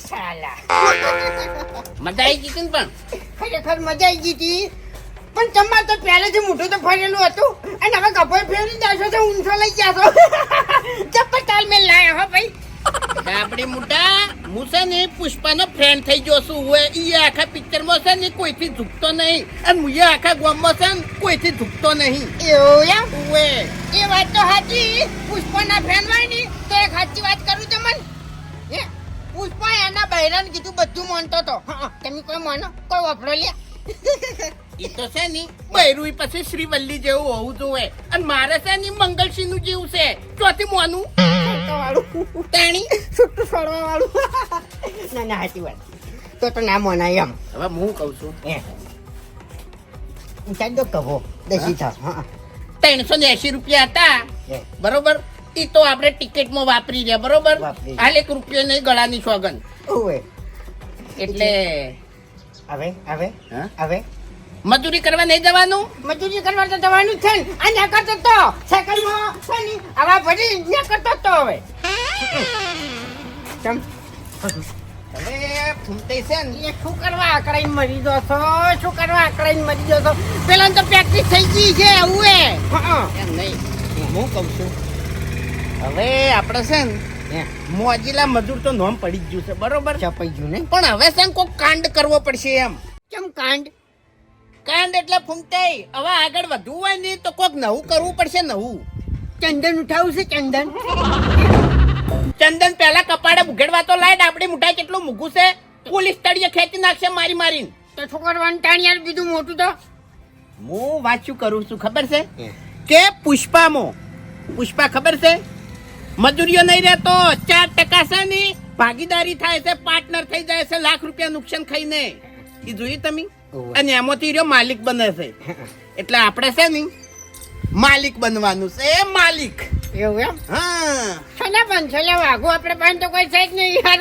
સાલા મજા આવી ગઈ હતી ને પણ ખરેખર મજા આવી ગઈ હતી પણ તમારે તો પહેલેથી મોઢું તો ફરેલું હતું અને હવે કપોય ફેરી જાશો તો ઊંચો લઈ જાશો ચપ્પલ તાલ મેં લાયા હો ભાઈ આપડી મોટા હું છે ને પુષ્પાનો ફ્રેન્ડ થઈ ગયો છું હવે ઈ આખા પિક્ચરમાં છે ને કોઈથી ઝૂકતો નહીં અને હું આખા ગામમાં છે ને કોઈથી ઝૂકતો નહીં એવું એમ ઉવે એ વાત તો સાચી પુષ્પાના ફેન હોય ને તો એક સાચી વાત કરું તમને હે પુષ્પા એના બહેરાને કીધું બધું માનતો તો હા તમે કોઈ માનો કોઈ વાપરો લે ઈ તો છે ને બૈરું પછી શ્રીવલ્લી જેવું હોવું જોઈએ અને મારે છે ને મંગલસિંહ નું જેવું છે ચોથી મોનું તાણી છૂટું છોડવા વાળું ના ના સાચી વાત તો ના મનાય એમ હવે હું કઉ છું ઊંચાઈ દો કહો દેશી થાવ હા 380 રૂપિયા હતા બરોબર ઈ તો આપણે ટિકિટમાં વાપરી રહ્યા બરોબર હાલ 1 રૂપિયો નહીં ગળાની સોગન ઓય એટલે હવે હા? હવે મજૂરી કરવા નહીં જવાનું મજૂરી કરવા તો જવાનું જ છે ને આ ના કરતો તો સાયકલમાં છે ને આવા ભરી ના કરતો તો હવે ચમ હવે ફૂમતાઈ છે ને એ શું કરવા આકડાઈને મરી ગયો છો શું કરવા આકડાઈને મરી ગયો છો પેલા તો પ્રેક્ટિસ થઈ ગઈ છે આવું એમ નહીં હું કહું છું હવે આપણે છે ને મોજીલા મજૂર તો નોમ પડી જ ગયું છે બરોબર ચપાઈ ગયું ને પણ હવે છે ને કોઈક કાંડ કરવો પડશે એમ કેમ કાંડ એટલે ફૂમતાઈ હવે આગળ વધવું હોય ને તો કોઈક નવું કરવું પડશે નવું ચંદન ઉઠાવું છે ચંદન ચંદન પહેલા કપાળે ઉઘેડવા તો લાય આપડી મુઠાઈ કેટલું મૂકું છે પોલીસ તળિયે ખેંચી નાખશે મારીને તો શું કરવાનું તાણ યાર બીજું મોટું તો હું વાંચ્યું કરું છું ખબર છે કે પુષ્પા ખબર છે મજૂરીઓ નહીં રહેતો 4% છે ને ભાગીદારી થાય છે પાર્ટનર થઈ જાય છે લાખ રૂપિયા નુકસાન ખાઈને એ જોયું તમે અને એમાંથી રહ્યો માલિક બને છે એટલે આપણે છે ને માલિક બનવાનું છે માલિક એવું એમ હા છેલ્લા પણ છેલ્લા વાઘો આપણે પાસે તો કોઈ છે જ નહીં યાર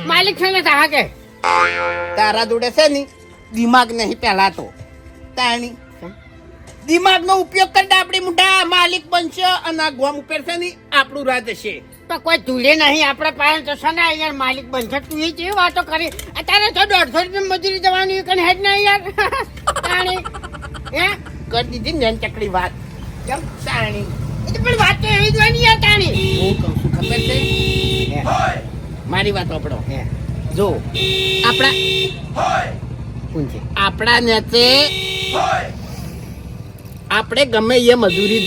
માલિક છે ને તાહા કે તારા જોડે છે ને દિમાગ નહીં પહેલા તો તાણી દિમાગનો ઉપયોગ કરતા આપણી મોટા માલિક બનશે અને આ ગોમ ઉપર છે ને આપણું રાજ હશે તો કોઈ ધૂલે નહીં આપણા પાસે તો છે ને યાર માલિક બનશે તું એ કેવી વાતો કરી અત્યારે તો 150 રૂપિયા મજૂરી જવાની કઈ હેડ નહીં યાર તાણી હે કરી દીધી ને ચકડી વાત કેમ તાણી એ તો પણ વાત તો એવી જ હોય ને યાર તાણી હું કહું છું ખબર છે મારી વાત આપણો જો આપણા નેચે આપણે ગમે એ મજૂરી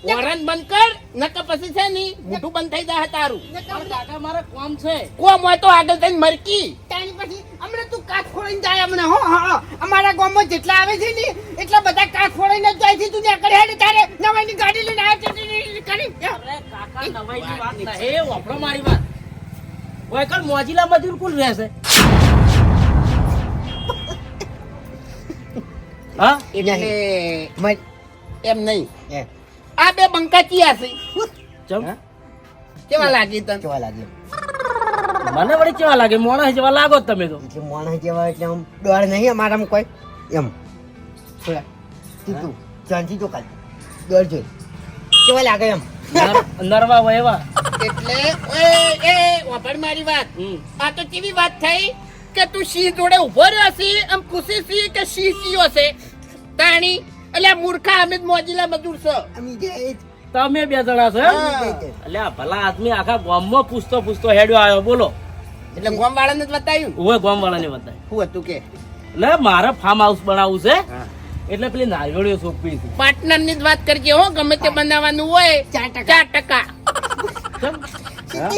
વરણ બંધ કર નકર પછી છે ને મોઢું બંધ થઈ જાય તારું કાકા મારે કોમ છે કોમ હોય તો આગળ થઈને મરકી તાણી પછી હમણાં તું કાચ ફોડીને જાય હમણાં હો હા અમારા ગામમાં જેટલા આવે છે ને એટલા બધા કાચ ફોડીને જ જાય છે તું ત્યાં કરે હેડ તારે નવાઈની ગાડી લઈને આવે છે કરી કાકા નવાઈની વાત ના હે વાપરો મારી વાત ઓય કર મોજીલા મજૂર કોણ રહેશે હા એટલે એમ નહીં આ બે બંકાચી હશે ચમ કેવા લાગી તને કેવા લાગે મને વળી કેવા લાગે મોણા જેવા લાગો તમે તો એટલે માણસ જેવા એટલે આમ ડર નહીં અમારામાં કોઈ એમ થોડા તું ચાંચી તો કાલ ડર જોઈ કેવા લાગે એમ નરવા વહેવા એટલે એ વાપર મારી વાત આ તો કેવી વાત થઈ કે તું સિંહ જોડે ઉભો રહ્યો છે આમ ખુશી સી કે સિંહ ચીયો છે તાણી એટલે મૂર્ખા અમે મોજીલા મજૂર છો અમી જે તમે બે જણા છો એટલે ભલા આદમી આખા ગામમાં પૂછતો હેડ્યો આવ્યો બોલો એટલે ગામ વાળાને જ બતાવ્યું ઓય ગામ વાળાને બતાય શું હતું કે એટલે મારે ફાર્મ હાઉસ બનાવવું છે એટલે પેલી નારિયેળીઓ સોંપવી છે પાર્ટનર ની જ વાત કરજે હો ગમે તે બનાવવાનું હોય 4%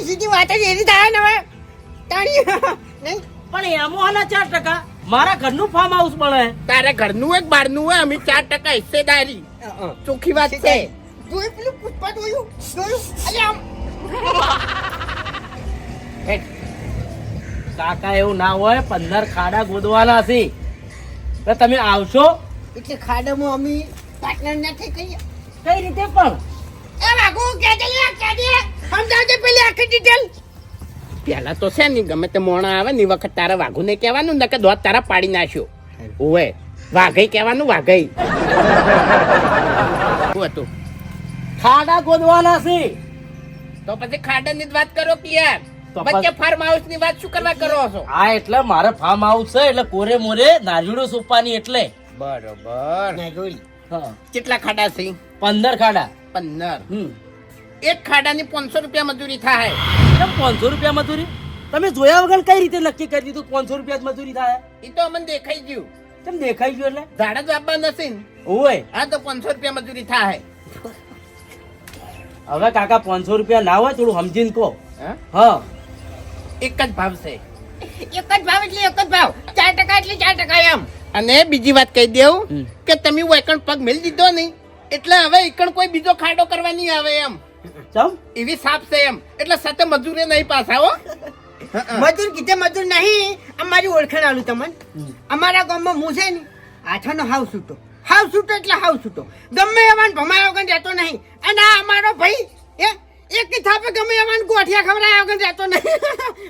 સીધી વાત જ એવી થાય ને હવે તાણી નહીં પણ એમાં 4% મારા ઘરનું ફાર્મ હાઉસ બને તારે ઘરનું હોય બહારનું હોય અમે 4% હિસ્સેદારી ચોખ્ખી વાત છે જોઈ પેલું પુષ્પા જોયું અરે આમ કાકા એવું ના હોય 15 ખાડા ગોદવાના છે તો તમે આવશો એટલે ખાડામાં અમે પાર્ટનર નથી કહીએ કઈ રીતે પણ એ વાગુ કે દે સમજાવજે પેલી આખી ડિટેલ પેલા તો છે ને ગમે તે મોણા આવે ને એ વખત તારા વાઘુ ને કહેવાનું ને કે દોત તારા પાડી નાખ્યો ઓવે વાઘઈ કહેવાનું વાઘઈ શું હતું? ખાડા ગોદવાના છે. તો પછી ખાડાની જ વાત કરો કે યાર તો વચ્ચે ફાર્મ હાઉસ ની વાત શું કરવા કરો છો? આ એટલે મારે ફાર્મ હાઉસ છે એટલે કોરે મોરે નારિયેળો સોંપવાની એટલે. બરોબર. ના જોઈ હા, કેટલા ખાડા છે? 15 ખાડા. 15. એક ખાડાની 500 રૂપિયા મજૂરી થાય. કેમ 500 રૂપિયા મજૂરી? તમે જોયા વગર કઈ રીતે નક્કી કરી દીધું 500 રૂપિયા જ મજૂરી થાય? એ તો અમને દેખાઈ ગયું. કેમ દેખાઈ ગયું એટલે? ઝાડા જ આપવા નથી ને. ઓય હા તો 500 રૂપિયા મજૂરી થાય. હવે કાકા 500 રૂપિયા ના હોય થોડું સમજીને કહો. હા? હા, એક જ ભાવ છે. એક જ ભાવ એટલે એક જ ભાવ 4% એટલે 4% એમ. અને બીજી વાત કહી દેવું હમ. કે તમે એકણ પગ મેલ દીધો નહીં એટલે હવે એકણ કોઈ બીજો ખાડો કરવા નહીં આવે એમ. ચમ એવી સાપ છે એમ એટલે સાથે મજૂરે નહીં પાછા હો. મજૂર કીધે મજૂર નહીં. અમારી ઓળખાણ આલું તમને. અમારા ગામમાં હું છે ને આઠાનો હાવ છૂટો એટલે હાવ છૂટો. ગમે એવાન ભમાયા વગર રહેતો નહીં. અને આ અમારો ભાઈ એક થાપે ગમે એવાન ગોઠિયા ખવડાયા વગર રહેતો નહીં.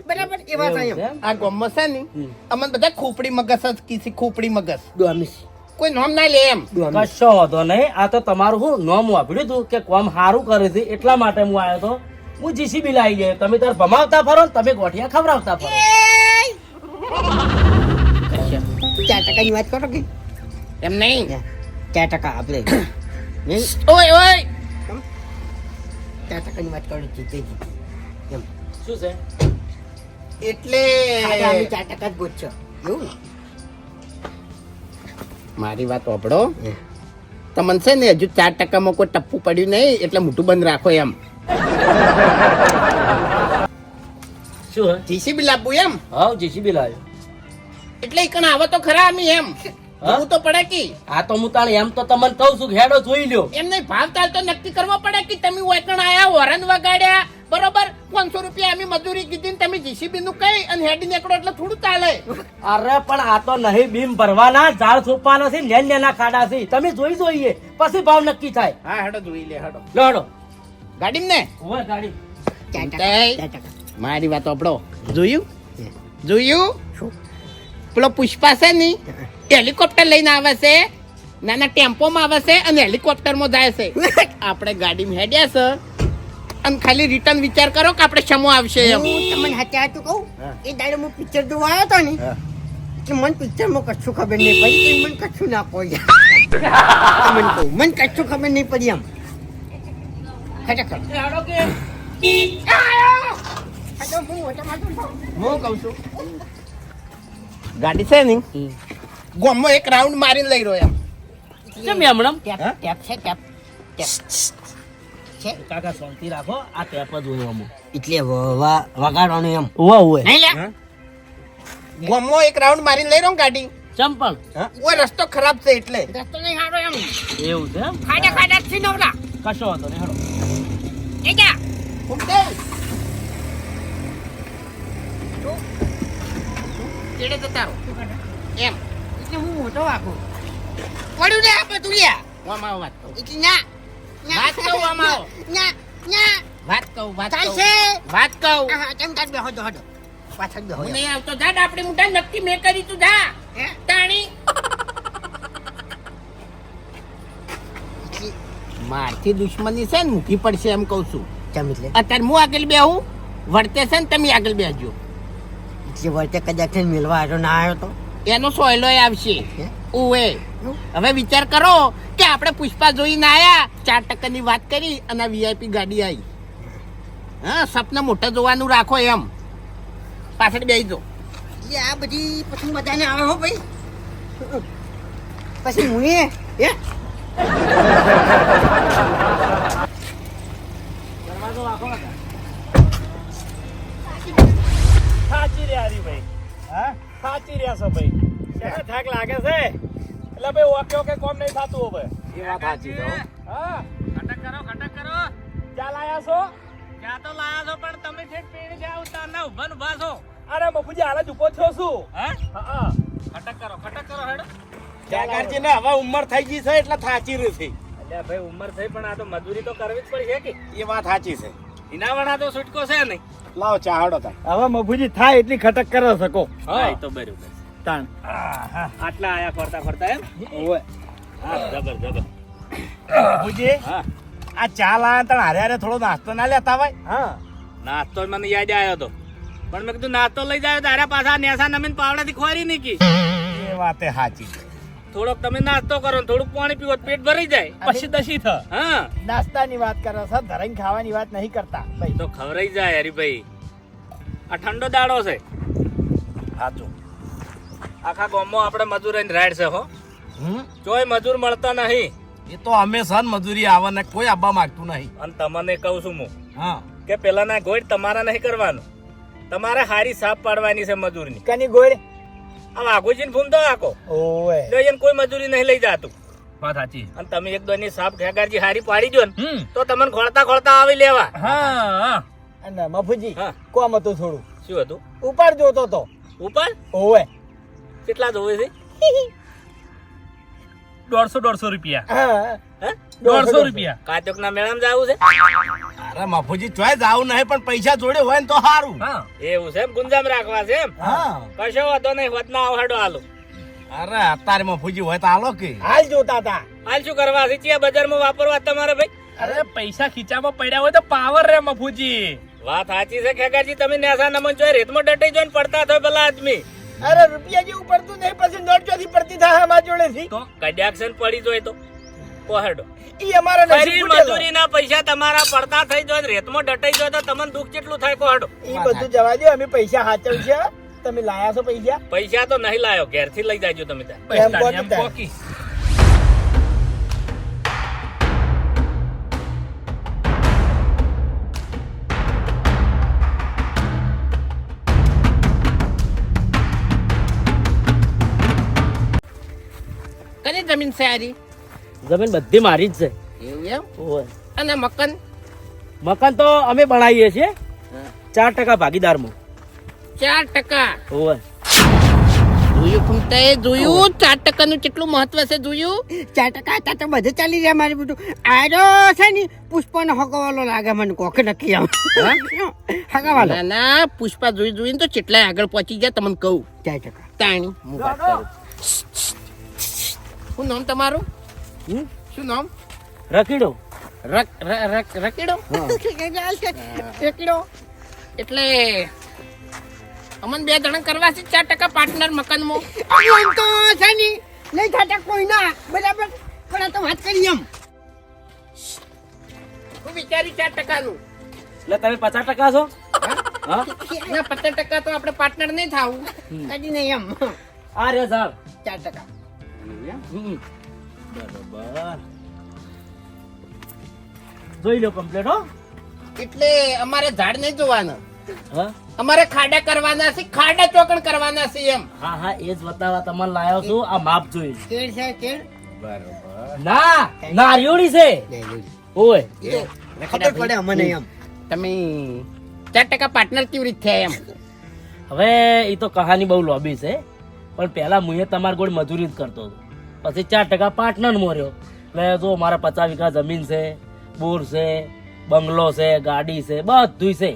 બરાબર એવા થાય એમ. આ ગામમાં છે ને અમને બધા ખોપડી મગસ જ કીધી. ખોપડી મગસ ડોમિસ કોઈ નામ ના લે એમ. કશો વાંધો નહીં. આ તો તમારું શું નામ વાપર્યું હતું કે કોમ સારું કરે છે એટલા માટે હું આવ્યો હતો. હું જીસીબી લાવી ગયો. તમે તાર ભમાવતા ફરો ને તમે ગોઠિયા ખવડાવતા ફરો. 4%ની વાત કરો કે એમ નહીં. 4% આપણે નહીં ઓય ઓય 4%ની વાત કરો જીતે એમ. શું છે? એટલે ખાડા અમે 4% જ ગોતશો એવું ને? મારી વાત સાંભળો. તમને છે ને હજુ 4%માં કોઈ ટપ્પુ પડ્યું નહીં એટલે મોઢું બંધ રાખો એમ. શું હે? જીસીબી લાવવું એમ હા, જીસીબી લાવ્યો. એટલે ઈકણ આવે તો ખરા અમે એમ. જોવું તો પડે કે આ તો હું તાણ એમ તો તમને કહું છું કે હેડો જોઈ લ્યો. એમ નહીં ભાવ તાલ તો નક્કી કરવો પડે કે તમે ઓયકણ આયા હોરન વગાડ્યા બરોબર 500 રૂપિયા અમે મજૂરી કીધી ને તમે જીસીબી નું કઈ અને હેડી નીકળો એટલે થોડું ચાલે. અરે પણ આ તો નહીં બીમ ભરવાના ઝાડ સોંપવાના છે નેના ખાડા છે. તમે જોઈ જોઈએ પછી ભાવ નક્કી થાય. હા હેડો જોઈ લે હેડો લો હેડો. ગાડી ને ઓય ગાડી 4%. મારી વાત સાંભળો. જોયું પેલો પુષ્પા છે ને હેલિકોપ્ટર લઈને આવે છે નાના ટેમ્પોમાં આવે છે અને હેલિકોપ્ટરમાં જાય છે. આપણે ગાડીમાં હેડ્યા છે અને ખાલી રિટર્ન વિચાર કરો કે આપણે શમો આવશે એમ. હું તમને હાચું કહું એ દાડે હું પિક્ચર જોવા આવ્યો હતો ને કે મને પિક્ચરમાં કશું ખબર નહીં પડી કે મને કશું ના પડી. તમને કહું મને કશું ખબર નહીં પડી એમ. ખરેખર હેડો કે હું કહું છું ગાડી છે ને ગોમમાં એક રાઉન્ડ મારીને લઈ રહ્યો એમ. કેમ એમણમ? ટેપ છે ટેપ છે કાકા શાંતિ રાખો. આ ટેપ જ હોય અમુક. એટલે વગાડવાનું એમ ઓવા હોય નહીં લે ગોમમાં એક રાઉન્ડ મારીને લઈ રહ્યો ને ગાડી. ચંપલ ઓય રસ્તો ખરાબ છે એટલે રસ્તો નહીં હારો એમ એવું છે એમ? ખાડા થી નવરા કશો વાંધો નહીં હેડો. એ જા કેડે જતા રહો એમ. એટલે હું મોટો વાગો પડ્યું ને આ બધું લ્યા આમાં વાત કહું એટલે ના વાત કહું આમાં આવો. ના ના વાત કહું ચાલશે. વાત કહું હા તેમ તાર બેહો જો હડો પાછળ બેહો હું નહીં આવતો જા આપણે મોટા નક્કી મેં કરી તું જા હે તાણી મારથી દુશ્મની છે ને મૂકી પડશે એમ કહું છું. કેમ એટલે અત્યારે હું આગળ બેહું વળતે છે ને તમે આગળ બેસજો. એટલે વળતે કદાચ મેળવા આવ્યો ના આવ્યો તો એનો સોયલો આવશે હે? ઓએ હવે વિચાર કરો કે આપણે પુષ્પા જોઈને આયા 4% ની વાત કરી અને વીઆઈપી ગાડી આવી. હા સપના મોટા જોવાનું રાખો એમ. પાછળ બેસી જો. એટલે આ બધી પછી બધાને આવે હો ભાઈ પછી હું હે દરવાજો રાખો કાકા. સાચી રહ્યા હરીભાઈ. હા સાચી રહ્યા છો ભાઈ. શેનો થાક લાગે છે એટલે ભાઈ ઓકે કોમ નહીં થતું હવે. એ વાત સાચી છે. હા ખટક કરો. ક્યાં લાયા છો? ક્યાં તો લાયા છો પણ તમે ઠેક પેણી જાવ તારના ઉભા છો. અરે મફુજી હાલ જ ઉભો થયો છું. હા ખટક કરો હેડો. જાગરજી ને હવે ઉંમર થઈ ગઈ છે એટલે થાચી રહ્યું છે. એટલે ભાઈ ઉંમર થઈ પણ આ તો મજૂરી તો કરવી જ પડશે કે એ વાત સાચી છે. ઇનાવણા તો છૂટકો છે નહીં. લાવો ચાહડો તા. હવે મફુજી થાય એટલી ખટક કરો શકો હા એ તો બરોબર. તાણ આટલા આયા ફરતા એમ. ઓવે હા જબર બાપુજી હા આ ચા લાયા તણ હારે હારે થોડો નાસ્તો ના લેતા ભાઈ હા નાસ્તો મને યાદ આવ્યો હતો પણ મેં કીધું નાસ્તો લઈ જાય તારા પાછા નેસા નમીન પાવડાથી ખોરી નહીં કી એ વાતે સાચી થોડોક તમે નાસ્તો કરો ને થોડુંક પાણી પીવો તો પેટ ભરાઈ જાય પછી દશી થ હા નાસ્તાની વાત કરો છો ધરાઈને ખાવાની વાત નહીં કરતા ભાઈ તો ખવરાઈ જાય હરીભાઈ આ ઠંડો દાડો છે સાચું આખા ગામમાં આપણે મજૂરોની રાઈડ છે હો જોય મજૂર મળતા નહીં એ તો અમે સન મજૂરી આવે ને કોઈ આવવા માંગતું નહીં અને તમને કહું છું હું હા કે પેલાના ગોળ તમારા નહીં કરવાનું તમારે હારી સાફ પાડવાની છે મજૂરની કની ગોળ આ વાઘુજીને ફૂમ તો આખો ઓય એટલે એને કોઈ મજૂરી નહીં લઈ જાતું વાત સાચી અને તમે એક દોની સાફ ખેગારજી હારી પાડી દો ને તો તમને ખોળતા ખોળતા આવી લેવા હા અને મફુજી હા. કોમ હતું થોડું શું હતું ઉપર જોતો તો ઉપર ઓય કેટલા જોવે છે 150 રૂપિયા હે? 150 રૂપિયા કાચોક ના મેળામાં જાવું છે અરે મફુજી ચોય જાવું નહીં પણ પૈસા જોડે હોય ને તો સારું હા એવું છે એમ ગુંજામ રાખવા છે એમ હા કશો વાંધો નહીં વધના આવડો હાલો અરે અત્યારે મફુજી હોય તો હાલો કે હાલ જોતા હતા હાલ શું કરવા છે ચિયા બજારમાં વાપરવા તમારે ભાઈ અરે પૈસા ખીચામાં પડ્યા હોય તો પાવર રે મફુજી વાત સાચી છે ખેગારજી તમે નેસા નમન જોઈ રેતમાં ડટાઈ જોઈને પડતા થયો પેલા આદમી અરે રૂપિયા જેવું પડતું નહીં પછી નોટ ચોથી પડતી થાય અમારા જોડેથી તો કડ્યાક્ષન પડી જોય તો કોહડો ઈ અમારા ફરી નસીબ ફૂટેલો. મજૂરીના પૈસા તમારા પડતા થઈ જાય રેતમાં ડટાઈ જાય તો તમને દુઃખ કેટલું થાય કોહડો ઈ બધું જવા દો અમે પૈસા હાચવશે તમે લાયા છો પૈસા પૈસા તો નહીં લાયો ઘેરથી લઈ જાજો તમે ત્યાં એમ કહો તો ત્યાં. પોકી. કની જમીન છે આરી જમીન બધી મારી જ છે એવું એમ ઓય. અને મકાન મકાન તો અમે બનાવીએ છીએ 4% ભાગીદારમાં 4%. ઓય. જોયું ફૂમતાએ જોયું 4% નું કેટલું મહત્વ છે જોયું 4% હતા તો બધે ચાલી રહ્યા મારે બધું આરો છે ને પુષ્પનો હગવાલો લાગે મને કોક નક્કી આમ હગવાલો ના ના પુષ્પા જોઈને તો કેટલાય આગળ પહોંચી ગયા તમને કહું 4%. તાણી હું વાત કરું શું નામ તમારું શું નામ રખીડો રકીડો એકડો એટલે અમન 2 જણા કરવા છે 4% પાર્ટનર મકાનમાં એમ તો છે ને નહીં થતા કોઈ ના બરાબર પણ આ તો વાત કરી એમ હું વિચારી 4% નું એટલે તમે 50% છો હા ના 50% તો આપણે પાર્ટનર નહીં થાવું કદી નહીં એમ આ રે સાહેબ 4%. બરોબર જોઈ લો કમ્પ્લીટ હો એટલે અમારે ઝાડ નહીં જોવાના હા અમારે ખાડા કરવાના છે ખાડા ચોકણ કરવાના છે એમ હા હા એ જ બતાવવા તમને લાયો છું આ માપ જોઈ કેળ છે કેળ ના નારિયોળી છે ઓય ખબર પડે અમને એમ તમે 4% પાર્ટનર કેવી રીતે થયા એમ હવે એ તો કહાની બહુ લોબી છે પણ પહેલા હું તમારા ગોળ મજૂરી જ કરતો હતો પછી 4% પાર્ટનર મોર્યો એટલે જો મારા 50 વીઘા જમીન છે બોર છે બંગલો છે ગાડી છે બધું છે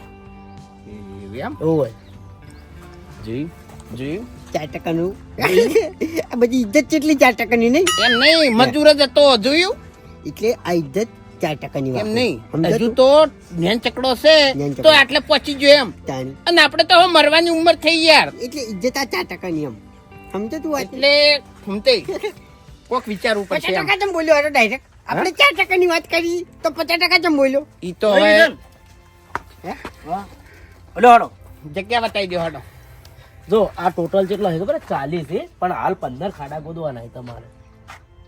એમ ઓય જોયું 4% નું આ બધી ઇજ્જત કેટલી 4% ની નહીં એમ નહીં મજૂર જ હતો જોયું એટલે આ ઇજ્જત 4% ની એમ વાત નહીં સમજો હજુ તું? તો જ્ઞાન ચકડો છે જ્ઞાન ચકડો. તો આટલે પહોંચી ગયો એમ તાણી. અને આપણે તો હવે મરવાની ઉંમર થઈ યાર એટલે ઇજ્જત આ 4% ની એમ સમજો તું વાત એટલે ફૂમતે કોક વિચારવું પડશે એમ 50% તમે બોલ્યો હતો ડાયરેક્ટ આપણે 4% ની વાત કરી તો 50% તમે બોલ્યો ઈ તો હવે ઓલો હડો જગ્યા બતાવી દો હડો જો આ ટોટલ કેટલો છે ખબર 40 છે પણ હાલ 15 ખાડા ગોદવાના છે તમારે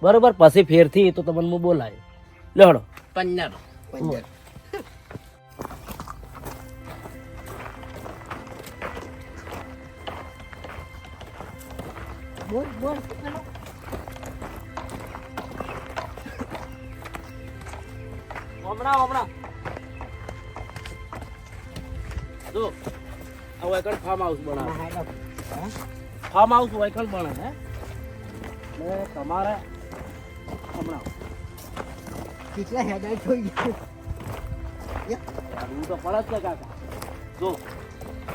બરોબર પછી ફેરથી તો તમને હું બોલાય લે હડો 15 15. બોલ બોલ હમણાં જો આ વાયકણ ફાર્મ હાઉસ બનાવે ફાર્મ હાઉસ વાયકણ બને હે એટલે તમારે હમણાં કેટલા હેડાઈ થઈ ગયું હું તો પડે જ છે કાકા જો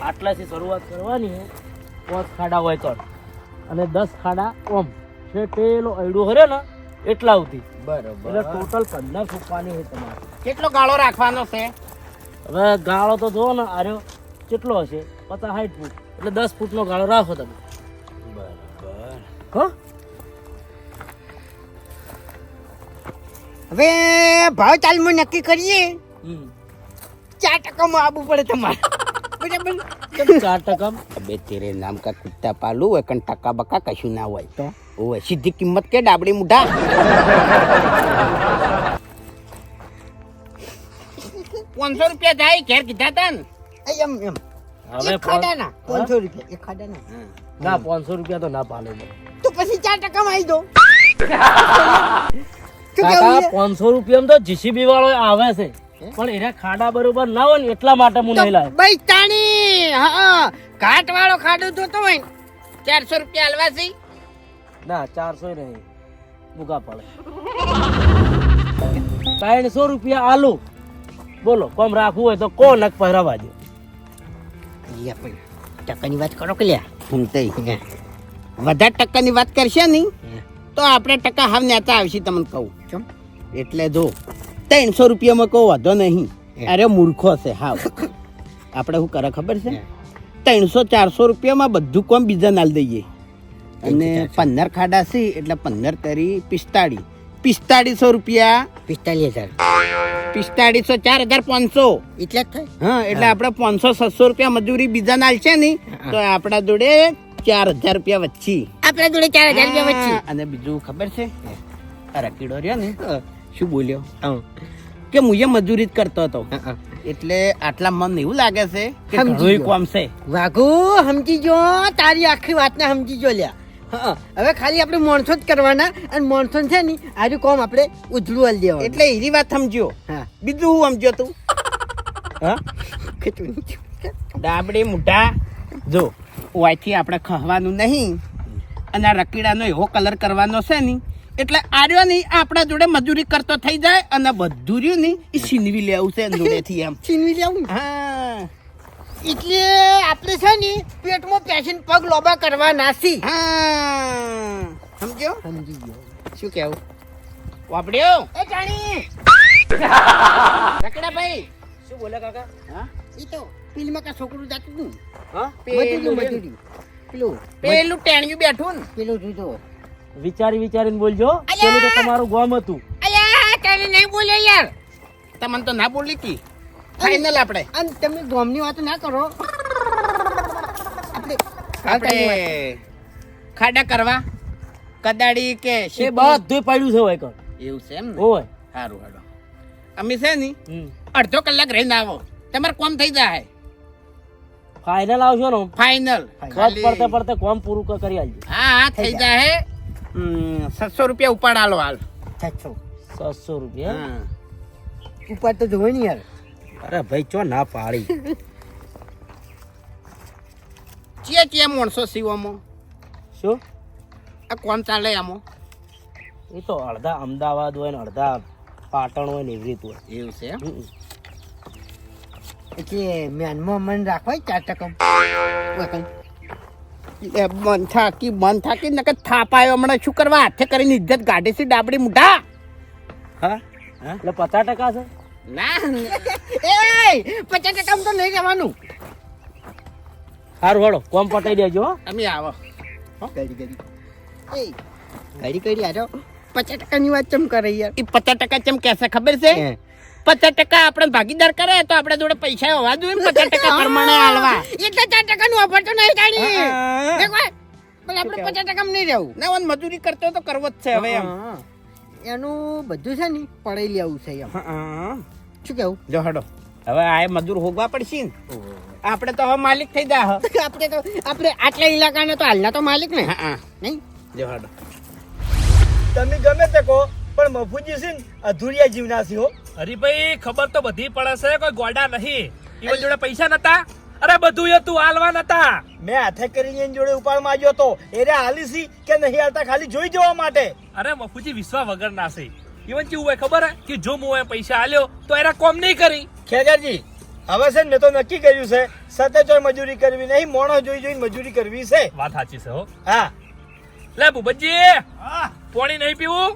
આટલાથી શરૂઆત કરવાની હે 5 ખાડા વાયકણ અને 10 ખાડા ઓમ છે પેલો અયડું હરે ને એટલા સુધી બરોબર એટલે ટોટલ 15 ફૂટવાની છે તમારે. કેટલો ગાળો રાખવાનો છે? હવે ગાળો તો જુઓ ને આર્યો કેટલો હશે 50-60 ફૂટ એટલે 10 ફૂટનો ગાળો રાખો તમે. હો હવે ભાવ તાલમાં નક્કી કરીએ. હમ. 4% માં આવવું પડે તમારે. બરાબર? કેમ 4%? અબે તેરે નામ કા કુત્તા પાલુ હોય કણ ટકા બકા કશું ના હોય તો ઓય સીધી કિંમત કે ડાબડી મુઢા. 500 રૂપિયા જાય ઘેર કીધા તા ને. એમ હવે એક ખાડાના 500 રૂપિયા એક ખાડાના. ના 500 રૂપિયા તો ના પાલે મને. તો પછી 4% માં આવી દો. શું કાકા કેવું છે? 500 રૂપિયામાં તો જીસીબી વાળો આવે છે પણ એના ખાડા બરોબર ના હોય ને એટલા માટે હું નહીં લાવ્યો. ભાઈ તાણી હા ઘાટ વાળો ખાડો જોતો હોય 400 રૂપિયા હાલવા છે. ના 400 નહીં મૂકા પડે. 300 રૂપિયા આલુ બોલો કોમ રાખવું હોય તો કો નક પહેરાવા દો. ટકાની વાત કરો કે લ્યા. વધારે ટકાની વાત કરશે ને તો આપણે ટકા હાવ નેતા આવશે તમને કહું. એટલે જો 300 રૂપિયામાં કહું વાંધો નહીં. અરે મૂર્ખો છે હાવ. આપણે શું કરે ખબર છે? 300-400 રૂપિયામાં બધું કોમ બીજા નાલ દઈએ અને 15 ખાડા છે એટલે 15 તરી 4500 રૂપિયા 45,000 4500 4500 એટલે જ થાય. હા એટલે આપણે 500-600 રૂપિયા મજૂરી બીજા નાલ છે ને તો આપણા જોડે 4000 રૂપિયા વચ્ચે આપણા જોડે 4,000 રૂપિયા વચ્ચે. અને બીજું ખબર છે આ રકીડો રહ્યો ને શું બોલ્યો કે હું મજૂરી જ કરતો હતો એટલે આટલા મન એવું લાગે છે કે સમજી ઘણુંય ગયો. કોમ છે. વાઘુ સમજી જો તારી આખી વાતને સમજી જો લ્યા. હા હવે ખાલી આપણે માણસો જ કરવાના અને માણસો છે ને આજુ કોમ આપણે ઉધડું હાલ દેવાનું. એટલે એની વાત સમજ્યો. હા બીજું હું સમજ્યો તું ડાબડી મુઢા જો વાયથી આપણે ખવાનું નહીં અને આ રકીડાનો એવો કલર કરવાનો છે ને એટલે આર્યો નહીં આપણા જોડે મજૂરી કરતો થઈ જાય અને બધું રહ્યું ને એ છીનવી લેવું છે જોડેથી એમ. છીનવી લેવું. હા એટલે આપણે છે ને પેટમાં પેશન્ટ પગ લોબા કરવા નાસી. હા સમજ્યો? સમજી ગયો. શું કેવું વાપડ્યો એ જાણી રકડા ભાઈ શું બોલે કાકા? હા ઈ તો ફિલ્મમાં કા છોકરું જાતું હતું. હા મજૂરી પેલું ટેણિયું બેઠું ને પેલું જોજો. વિચારીને બોલજો. પેલું તો તમારું ગામ હતું. અલ્યા તને નહીં બોલે યાર. તમને તો ના બોલી કી ફાઈનલ આપણે અને તમે ગામની વાત ના કરો. આપણે ખાડા કરવા કદાડી કે એ શીપું. બધું પડ્યું છે હોય કણ. એવું છે એમ ને હોય સારું હાલો અમે છે ને હમ. અડધો કલાક રહીને આવો તમારે કોમ થઈ જાય ફાઇનલ આવશો ને ફાઈનલ બસ પડતે કોમ પૂરું કરી આલજો. હા થઈ જાય 700 રૂપિયા ઉપાડ આલો હાલ 700 રૂપિયા હા. ઉપર તો જોવે ને યાર. અરે ભાઈ ચો ના પાડી. ચિયા માણસો સીવામાં શું આ કોમ ચાલે આમાં એ તો અડધા અમદાવાદ હોય ને અડધા પાટણ હોય ને એવી રીત હોય. એવું છે એમ હમ. એટલે મેનમાં મન રાખો 4%. મન થાકી નકર થાપાયો હમણાં શું કરવા હાથે કરીને ઇજ્જત ગાડી છે ડાબડી મુઢા. હા એટલે 50% છે. ના એ 50% તો નહીં રહેવાનું. સારું હળો કોમ પટાઈ દેજો હો. અમે આવો ઘડી આજો 50% ની વાત ચમ કરે યાર. એ 50% ચમ કહેશે ખબર છે 50% આપણે ભાગીદાર કરે તો આપણે જોડે પૈસા હોવા જોઈએ ને 50% પ્રમાણે હાલવા. એટલે 4% નું ઓફર તો નહીં કાઢી. હા. દેખ ભાઈ, પણ આપણે 50% માં નહીં રહેવું. ના ઓન મજૂરી કરતો તો કરવો જ છે હવે એમ. હા. એનું બધું છે ને પડાઈ લેવું છે એમ. હા. શું કેવું? જો હડો હવે આ મજૂર હોગવા પડશે ને આપણે તો હવે માલિક થઈ જા આપણે આટલા ઇલાકાના તો હાલના તો માલિક ને નહીં. જો હડો તમે ગમે તે કહો પણ મફુજી છે ને અધૂરિયા જીવના છે હો. હરીભાઈ ખબર તો બધી પડે છે કોઈ ગોડા નહીં ઈવન જોડે પૈસા નતા અરે બધું એ તું હાલવા નતા મેં હાથે કરીને એની જોડે ઉપાડ માંગ્યો તો એને હાલી સી કે નહીં હાલતા ખાલી જોઈ જવા માટે. અરે મફુજી વિશ્વા વગર ના છે ઈવન કેવું હોય ખબર હે કે જો હું પૈસા આલ્યો તો એના કોમ નહીં કરી ખેગારજી હવે છે ને મેં તો નક્કી કર્યું છે સતે ચોય મજૂરી કરવી નહીં મોણો જોઈ જોઈને મજૂરી કરવી છે. વાત સાચી છે હો હા લે ભૂપતજી પાણી નહીં પીવું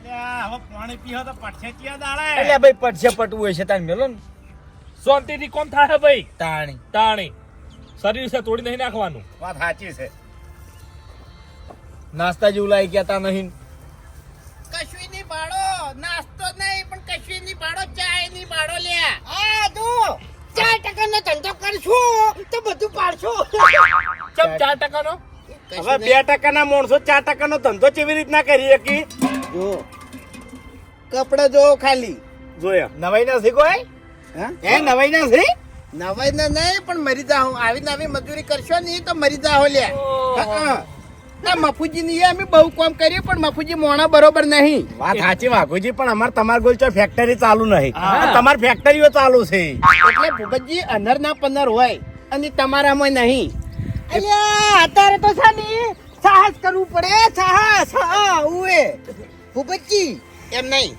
હવે પાણી પીવો તો પડશે ચિયા દાડે એટલે ભાઈ પડશે પટવું હોય છે તાન મેલો ને શાંતિથી કોમ થાય ભાઈ તાણી તાણી શરીર છે તોડી નહીં નાખવાનું. વાત સાચી છે. નાસ્તા જેવું લાઈ ગયા તા નહીં કશું ની ભાડો નાસ્તો નહીં પણ કશું ની ભાડો ચાય ની ભાડો લ્યા. આ જો 4% નો ધંધો કરશું તો બધું પાડશું. ચમ 4% નો હવે 2% ના માણસો 4% નો ધંધો કેવી રીતના કરી શકી? જો કપડા જો ખાલી જોયા નવાઈ નથી કોઈ હા? હે નવાઈ નથી નવાઈ ને નહીં પણ મરી જાઓ. આવી નવી મજૂરી કરશો નહીં તો મરી જાઓ લ્યા. હા. આ મફુજી ની અમે બહુ કામ કર્યું પણ મફુજી મોણા બરોબર નહીં. વાત સાચી વાઘુજી, પણ અમાર તમાર ગોલ ચો ફેક્ટરી ચાલુ નહીં. તમાર ફેક્ટરીઓ ચાલુ છે. એટલે ભૂપતજી અનર ના પનર હોય અને તમારામાં નહીં. અલ્યા અત્યારે તો છે ને સાહસ કરવું પડે સાહસ. હા ઉએ ભૂપતજી એમ નહીં.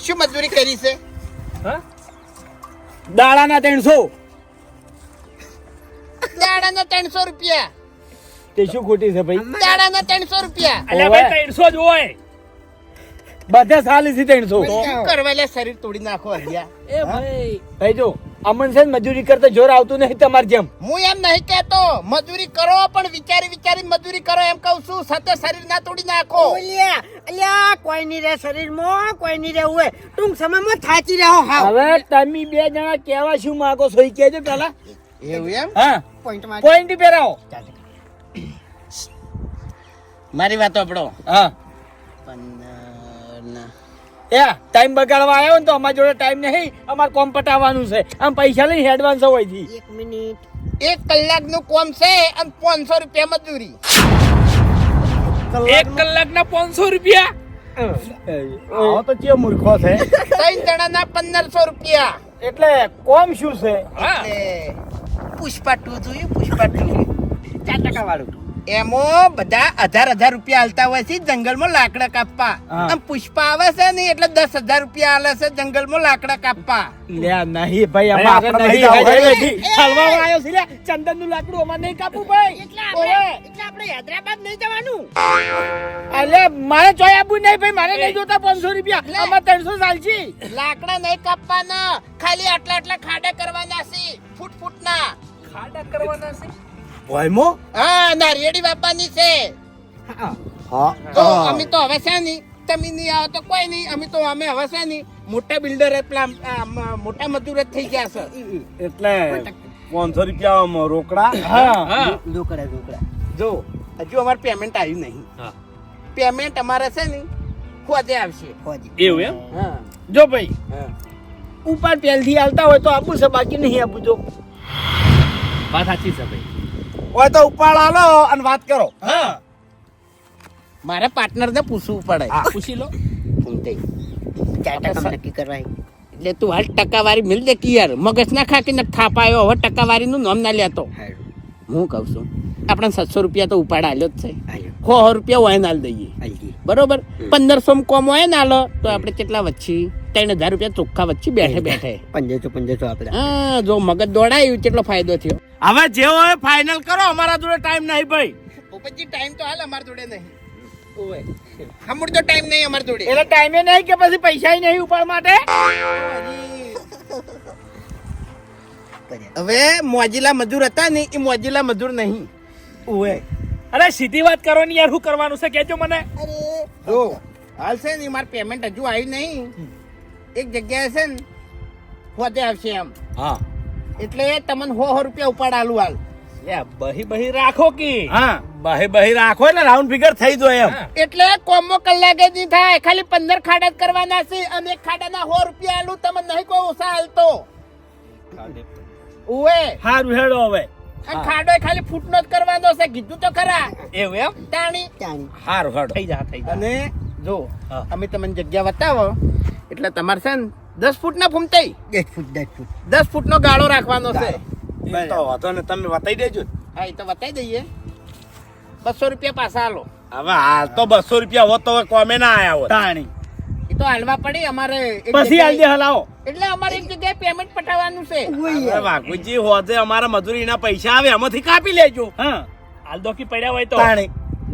શું મજૂરી કરી છે? હા દાડાના 300 દાડાના 300 રૂપિયા. તે શું ખોટી છે ભાઈ દાડાના 300 રૂપિયા. અલ્યા ભાઈ 300 જ હોય. બધા સાલી છે 300 શું કરવા લે શરીર તોડી નાખો હરિયા. એ ભાઈ ભાઈ જો અમન છે ને મજૂરી કરતા જોર આવતું નહીં તમારે જેમ હું એમ નહીં કહેતો મજૂરી કરો પણ વિચારી વિચારી મજૂરી કરો એમ કહું છું. સતે શરીર ના તોડી નાખો. ઓલ્યા અલ્યા કોઈ નહીં રે શરીરમાં કોઈ નહીં રે ઉએ ટૂંક સમયમાં થાચી રહો. હા હવે તમે બે જણા કેવા શું માંગો છો એ કહેજો પેલા એવું એમ? હા પોઈન્ટ માં પોઈન્ટ પહેરાવો મારી વાત સાંભળો. હા 15 ના એ ટાઈમ બગાડવા આવ્યો ને તો અમારી જોડે ટાઈમ નહીં અમારે કોમ પટાવવાનું છે આમ પૈસા લઈને એડવાન્સ હોય છે 1 મિનિટ 1 કલાકનું કોમ છે અને 500 રૂપિયા મજૂરી. 1 કલાકના 500 રૂપિયા. આવો તો ચિયો મૂર્ખો છે. 3 જણાના 1500 રૂપિયા. એટલે કોમ શું છે હા એટલે પુષ્પા 2 જોયું? પુષ્પા 2 4% વાળું એમાં બધા 1000 રૂપિયા હાલતા હોય છે જંગલમાં લાકડા કાપવા. હા. આમ પુષ્પા આવે છે ને એટલે 10,000 રૂપિયા હાલે છે જંગલમાં લાકડા કાપવા. લે નહીં ભાઈ ભાઈ, અમારે આપણે નહીં નહીં જાવું, હલવામાં આવ્યો છે લે ચંદન નું લાકડું અમારે નહીં કાપવું ભાઈ એટલે ઓવે. આપણે હૈદરાબાદ નહીં જવાનું. અલે મારે ચોય આપવું નહીં ભાઈ મારે નહીં જોતા 500 રૂપિયા અમારે 300 ચાલશે લાકડા નહીં કાપવાના ખાલી આટલા આટલા ખાડા કરવાના છે ફૂટના. ખાડા કરવાના છે. ભાઈમો હા નારિયેળી વાપવાની છે. હા તો અમે તો હવે છે નહીં તમે નહીં આવો તો કોઈ નહીં. અમે તો અમે હવે છે નહીં મોટા બિલ્ડર મોટા મજૂર જ થઈ ગયા છે. એટલે 500 રૂપિયા રોકડા. હા રોકડા જો હજુ અમારે પેમેન્ટ આવ્યું નહીં. હા. પેમેન્ટ અમારે છે ને ખોજે આવશે. હોજી એવું એમ. હા જો ભાઈ ઉપર પહેલથી આવતા હોય તો આપવું છે બાકી નહીં આપવું જો વાત સાચી છે ભાઈ. ઓય તો ઉપાડ આલો અને વાત કરો. હા મારે પાર્ટનર ને પૂછવું પડે. પૂછી લો. ફૂમતે. 4% નક્કી કરવાય. એટલે તું હાલ ટકાવારી મિલ દે કે યાર મગજ ના ખા કે ન થાપાયો હવે ટકાવારી નું નામ ના લેતો. હું કહું છું આપણે 700 રૂપિયા તો ઉપાડ આલ્યો જ છે. 100 રૂપિયા હોય નાલ દઈએ બરોબર. 1500 કોમ હોય ને આલો તો આપણે કેટલા વચ્ચે 3000 રૂપિયા ચોખ્ખા વચ્ચે બેઠે બેઠે. 500 આપણે હા જો મગજ દોડાયું કેટલો ફાયદો થયો. હવે જે હોય ફાઇનલ કરો, અમારા જોડે ટાઈમ નહીં ભાઈ. ઉપરથી ટાઈમ તો હાલ અમારી જોડે નહીં. ઓય હમણાં તો ટાઈમ નહીં અમારી જોડે. એટલે ટાઈમે નહીં કે પછી પૈસા નહીં ઉપાડ માટે હવે મોજીલા મજૂર હતા ને એ મોજીલા મજૂર નહીં. ઓએ અરે સીધી વાત કરો ને યાર, શું કરવાનું છે કેજો મને. જો હાલ છે ને મારું પેમેન્ટ હજુ આવ્યું નહીં. એક જગ્યાએ છે ને હોદે આવશે એમ. હા એટલે તમને 100 રૂપિયા ઉપાડ આલું હાલ. બહી રાખો કે. હા બહી રાખો એટલે રાઉન્ડ ફિગર થઈ જાય એમ. હા. એટલે કોમો કલાકે જ નહીં થાય ખાલી 15 ખાડા જ કરવાના છે અને એક ખાડાના 100 રૂપિયા આલું તમને નહીં કોઈ ઓછા હાલતો. ઓએ હારું હેડો હવે અને ખાડો ખાલી ફૂટનો જ કરવાનો છે કીધું તો ખરા. એવું એમ. તાણી હારું હારું. થઈ જા થઈ જા. અને જો હા. અમે તમને જગ્યા બતાવો એટલે તમારે છે ને 10 ફૂટના ફૂમતાઈ 10 ફૂટ 10 ફૂટનો ગાળો રાખવાનો છે. એ તો વાંધો ને તમે બતાવી દેજો. હા એ તો બતાવી દઈએ. 200 રૂપિયા પાછા હાલો. હવે હાલ તો 200 રૂપિયા હોત તો હવે કોમે ના આયા હોત. તાણી એ તો હાલવા પડે અમારે એક પછી જગ્યાએ- હાલ દે હલાવો એટલે અમારે એક જગ્યાએ પેમેન્ટ પટાવવાનું છે. હવે વાઘુજી હોજે અમારા મજૂરીના પૈસા આવે એમાંથી કાપી લેજો. હા આલદોકી પડ્યા હોય તો. તાણી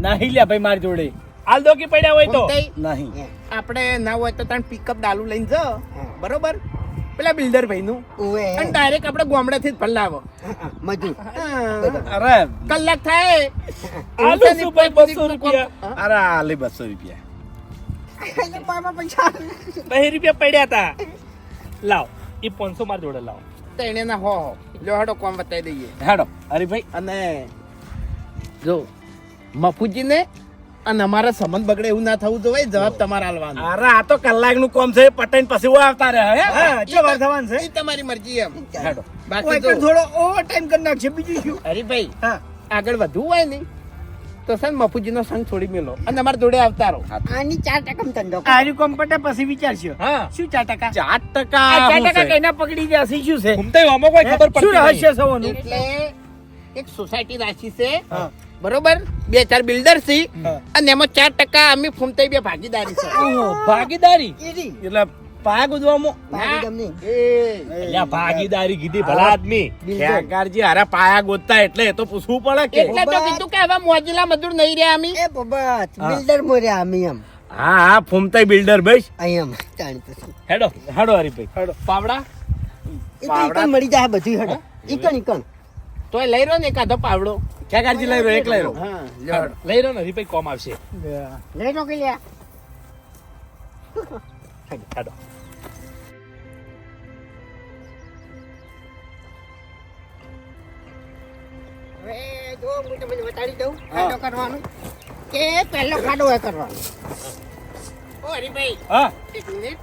નહીં લે ભાઈ મારી જોડે આલદોકી પડ્યા હોય તો. ફૂમતાઈ, નહીં આપણે ના હોય તો તને પિકઅપ ડાલુ લઈને જાઓ બરોબર પેલા બિલ્ડર ભાઈ નું ઓવે અને ડાયરેક્ટ આપણે ગામડેથી જ ફલાવો મજૂર અરે કલાક થાય આલુ શું ભાઈ 200 રૂપિયા અરે આલે 200 રૂપિયા પૈસા 2 રૂપિયા પડ્યા હતા લાવ એ 500 માર જોડે લાવ તો એને ના હો જો હડો કોમ બતાવી દઈએ હેડો હરીભાઈ અને જો મફુજીને અને અમારા સંબંધ બગડે એવું ના થવું જોઈએ જવાબ તમારે આલવાનો અરે આ તો કલાકનું કોમ છે પટાઈને પછી હું આવતા રહે હા ચો વાર થવાનું છે એ તમારી મરજી એમ હેડો બાકી ઓય જો થોડો ઓવર ટાઈમ કરી નાખશે બીજું શું હરીભાઈ હા આગળ વધવું હોય ને તો સર મફુજીનો સંગ છોડી મેલો અને અમારા જોડે આવતા રહો આની 4% ધંધો આર્યું કોમ પટા પછી વિચારશો હા શું 4%? 4% આ 4% કઈના પકડી જશે શું છે ઘૂમતા આમાં કોઈ ખબર શું પડતી રહસ્ય છે ઓનું? એટલે એક સોસાયટી રાખી છે બરોબર 2-4 બિલ્ડર છે અને એમાં 4% અમે ફૂમતાઈ બે ભાગીદારી છે ઓહો ભાગીદારી એરી એટલે પાયા ગુદવામાં ભાગી તમને એટલે ભાગીદારી કીધી ભલા આદમી ખેગારજી હારા પાયા ગોતતા એટલે એ તો પૂછવું પડે કે એટલે તો કીધું કે હવે મોજીલા મજૂર નહીં રહ્યા અમે એ બબત બિલ્ડર મોર્યા અમે એમ હા હા ફૂમતાઈ બિલ્ડર ભાઈ અહીં એમ જાણીતું છે હેડો હેડો હરીભાઈ હેડો પાવડા એ તો ઈકણ મળી જાય બધું હેડો ઈકણ તોય લઈ રહ્યો ને એકાદો પાવડો ખેગારજી લઈ રહ્યો એક લઈ રહ્યો હા લ્યો. લઈ રહ્યો ને હરીભાઈ કોમ આવશે લઈ લો કે લ્યા હેડો હવે જો હું તમને બતાડી દઉં ખાડો કરવાનો કે પહેલો ખાડો એ કરવાનો ઓ હરીભાઈ હા એક મિનિટ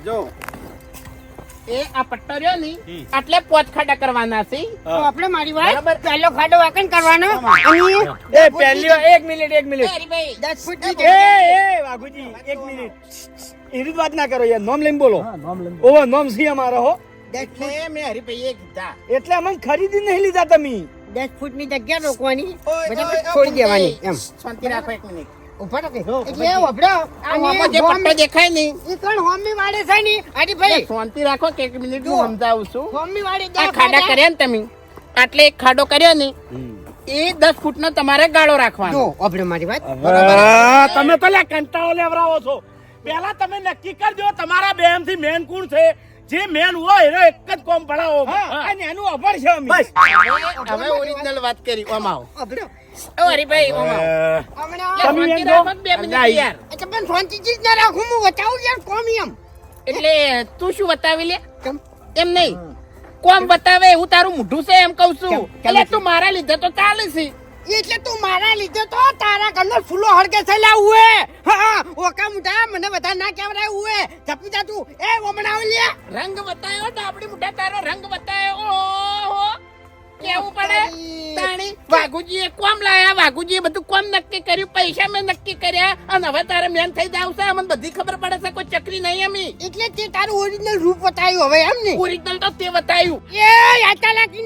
જો એ આ પટ્ટો રહ્યો ને આટલે 5 ખાડા કરવાના છે તો આપણે મારી વાત બરાબર. પહેલો ખાડો વાકણ કરવાનો એ પહેલી વાર એક મિનિટ એ હરીભાઈ 10 ફૂટની એ એ વાઘુજી એક મિનિટ એવી વાત ના કરો યાર નોમ લઈને બોલો ઓહો નોમ સી અમારો હો એટલે મેં હરીભાઈ કીધા એટલે અમને ખરીદી નહીં લીધા તમે 10 ફૂટની જગ્યા રોકવાની ઓય, બરાબર ઓય, છોડી ઓય, દેવાની એમ શાંતિ રાખો એક મિનિટ ઉભા રહો કે એટલે વભડો આમાં જે પટ્ટો દેખાય ને ઈ કણ હોમી વાળે છે ની અરે ભાઈ શાંતિ રાખો કે એક મિનિટ જો. હું સમજાવું છું હોમી વાળે આ ખાડા કર્યા ને તમે આટલે એક ખાડો કર્યો ને એ 10 ફૂટનો તમારે ગાળો રાખવાનો જો આપણે મારી વાત તમે તો લે કંટાળો લેવરાવો છો પેલા તમે નક્કી કરજો તમારા બેમ થી મેન કોણ છે જે મેન હોય એનો એક જ કોમ પડાવો અને એનું અભણ છે અમે હવે ઓરિજિનલ વાત કરી ઓમ આવો વભડો ઓ હરીભાઈ ઓમ આવો હમણાં લે, શાંતિ રાખો કે 2 મિનિટ યાર એટલે પણ શાંતિથી જ ના રાખું હું બતાવું યાર કોમ એમ એટલે તું શું બતાવી લે કેમ? એમ નહીં કોમ બતાવે એવું તારું મોઢું છે એમ કહું છું કેમ? કેમ એટલે છે? તું મારા લીધે તો ચાલે છે એટલે તું મારા લીધે તો તારા ઘરનો ફૂલો હળગે છે લા ઉએ હા ઓકા મુઢા મને બધા ના કેવરાય ઉએ જપી જા તું એ ઓમણાવ લે રંગ બતાવ્યો તો આપડી મોઢા તારો રંગ બતાવ્યો ઓહો કેવું પડે તાણી વાઘુજીએ કોમ લાયા વાઘુજીએ બધું કોમ નક્કી કર્યું પૈસા મેં નક્કી કર્યા અને હવે તારે મેન થઈ જાવ છે અમને બધી ખબર પડે છે કોઈ ચકરી નહીં અમી એટલે તે તારું ઓરિજિનલ રૂપ બતાવ્યું હવે એમ ને ઓરિજિનલ તો તે બતાવ્યું એ આટા લાગી